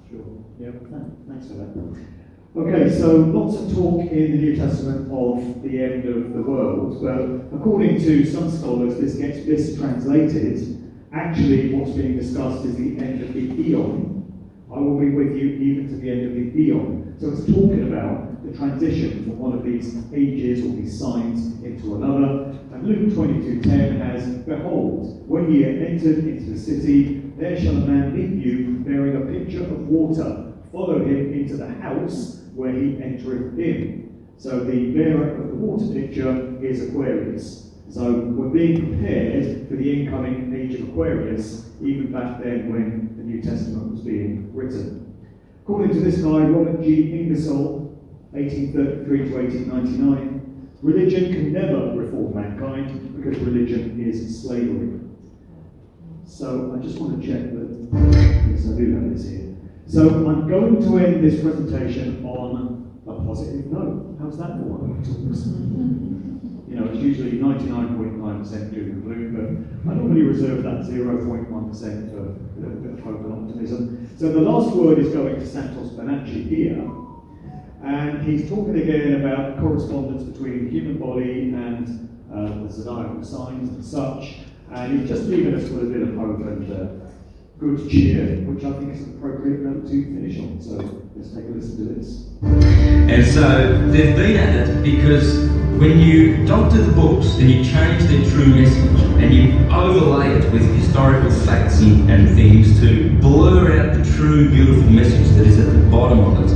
Sure. Yeah, thanks for that. Okay, so lots of talk in the New Testament of the end of the world, but according to some scholars, this gets mistranslated. Actually, what's being discussed is the end of the eon. I will be with you even to the end of the eon. So it's talking about the transition from one of these ages or these signs into another. And Luke 22:10 has, "Behold, when ye are entered into the city, there shall a man meet you bearing a pitcher of water. Follow him into the house where he entereth in." So the bearer of the water pitcher is Aquarius. So we're being prepared for the incoming age of Aquarius, even back then when the New Testament was being written. According to this guy, Robert G. Ingersoll, 1833 to 1899, religion can never reform mankind because religion is slavery. So I just want to check that, yes, I do have this here. So I'm going to end this presentation on a positive note. How's that for one of my talks? It's usually 99.9% doom and gloom, but I normally reserve that 0.1% for a little bit of hope and optimism. So the last word is going to Santos Bonacci here, and he's talking again about correspondence between the human body and the zodiacal signs and such, and he's just leaving us with a bit of hope and good cheer, which I think is an appropriate note to finish on. So let's take a listen to this. And so they've been at it because when you doctor the books and you change their true message and you overlay it with historical facts and things to blur out the true beautiful message that is at the bottom of it,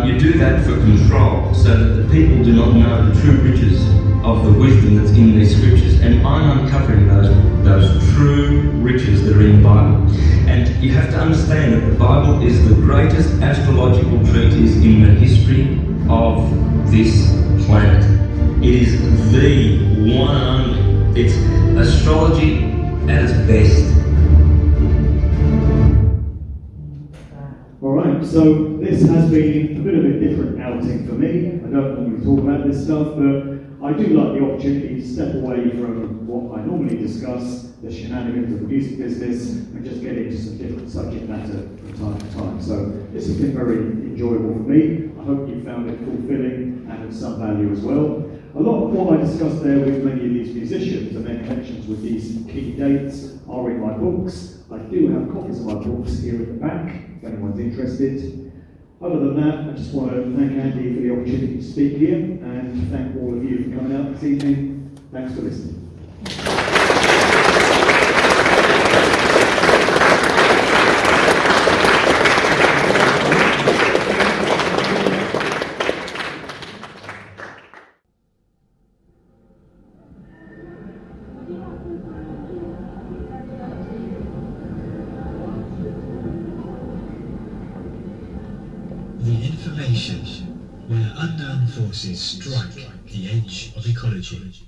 you do that for control so that the people do not know the true riches of the wisdom that's in these scriptures. And I'm uncovering those true riches that are in the Bible. And you have to understand that the Bible is the greatest astrological treatise in the history of this planet. It is the one and only. It's astrology at its best. Alright, so this has been a bit of a different outing for me. I don't normally talk about this stuff, but I do like the opportunity to step away from what I normally discuss, the shenanigans of the music business, and just get into some different subject matter from time to time. So this has been very enjoyable for me. I hope you found it fulfilling and of some value as well. A lot of what I discussed there with many of these musicians and their connections with these key dates are in my books. I do have copies of my books here at the back, if anyone's interested. Other than that, I just want to thank Andy for the opportunity to speak here, and thank all of you for coming out this evening. Thanks for listening. The information where unknown forces strike the edge of ecology.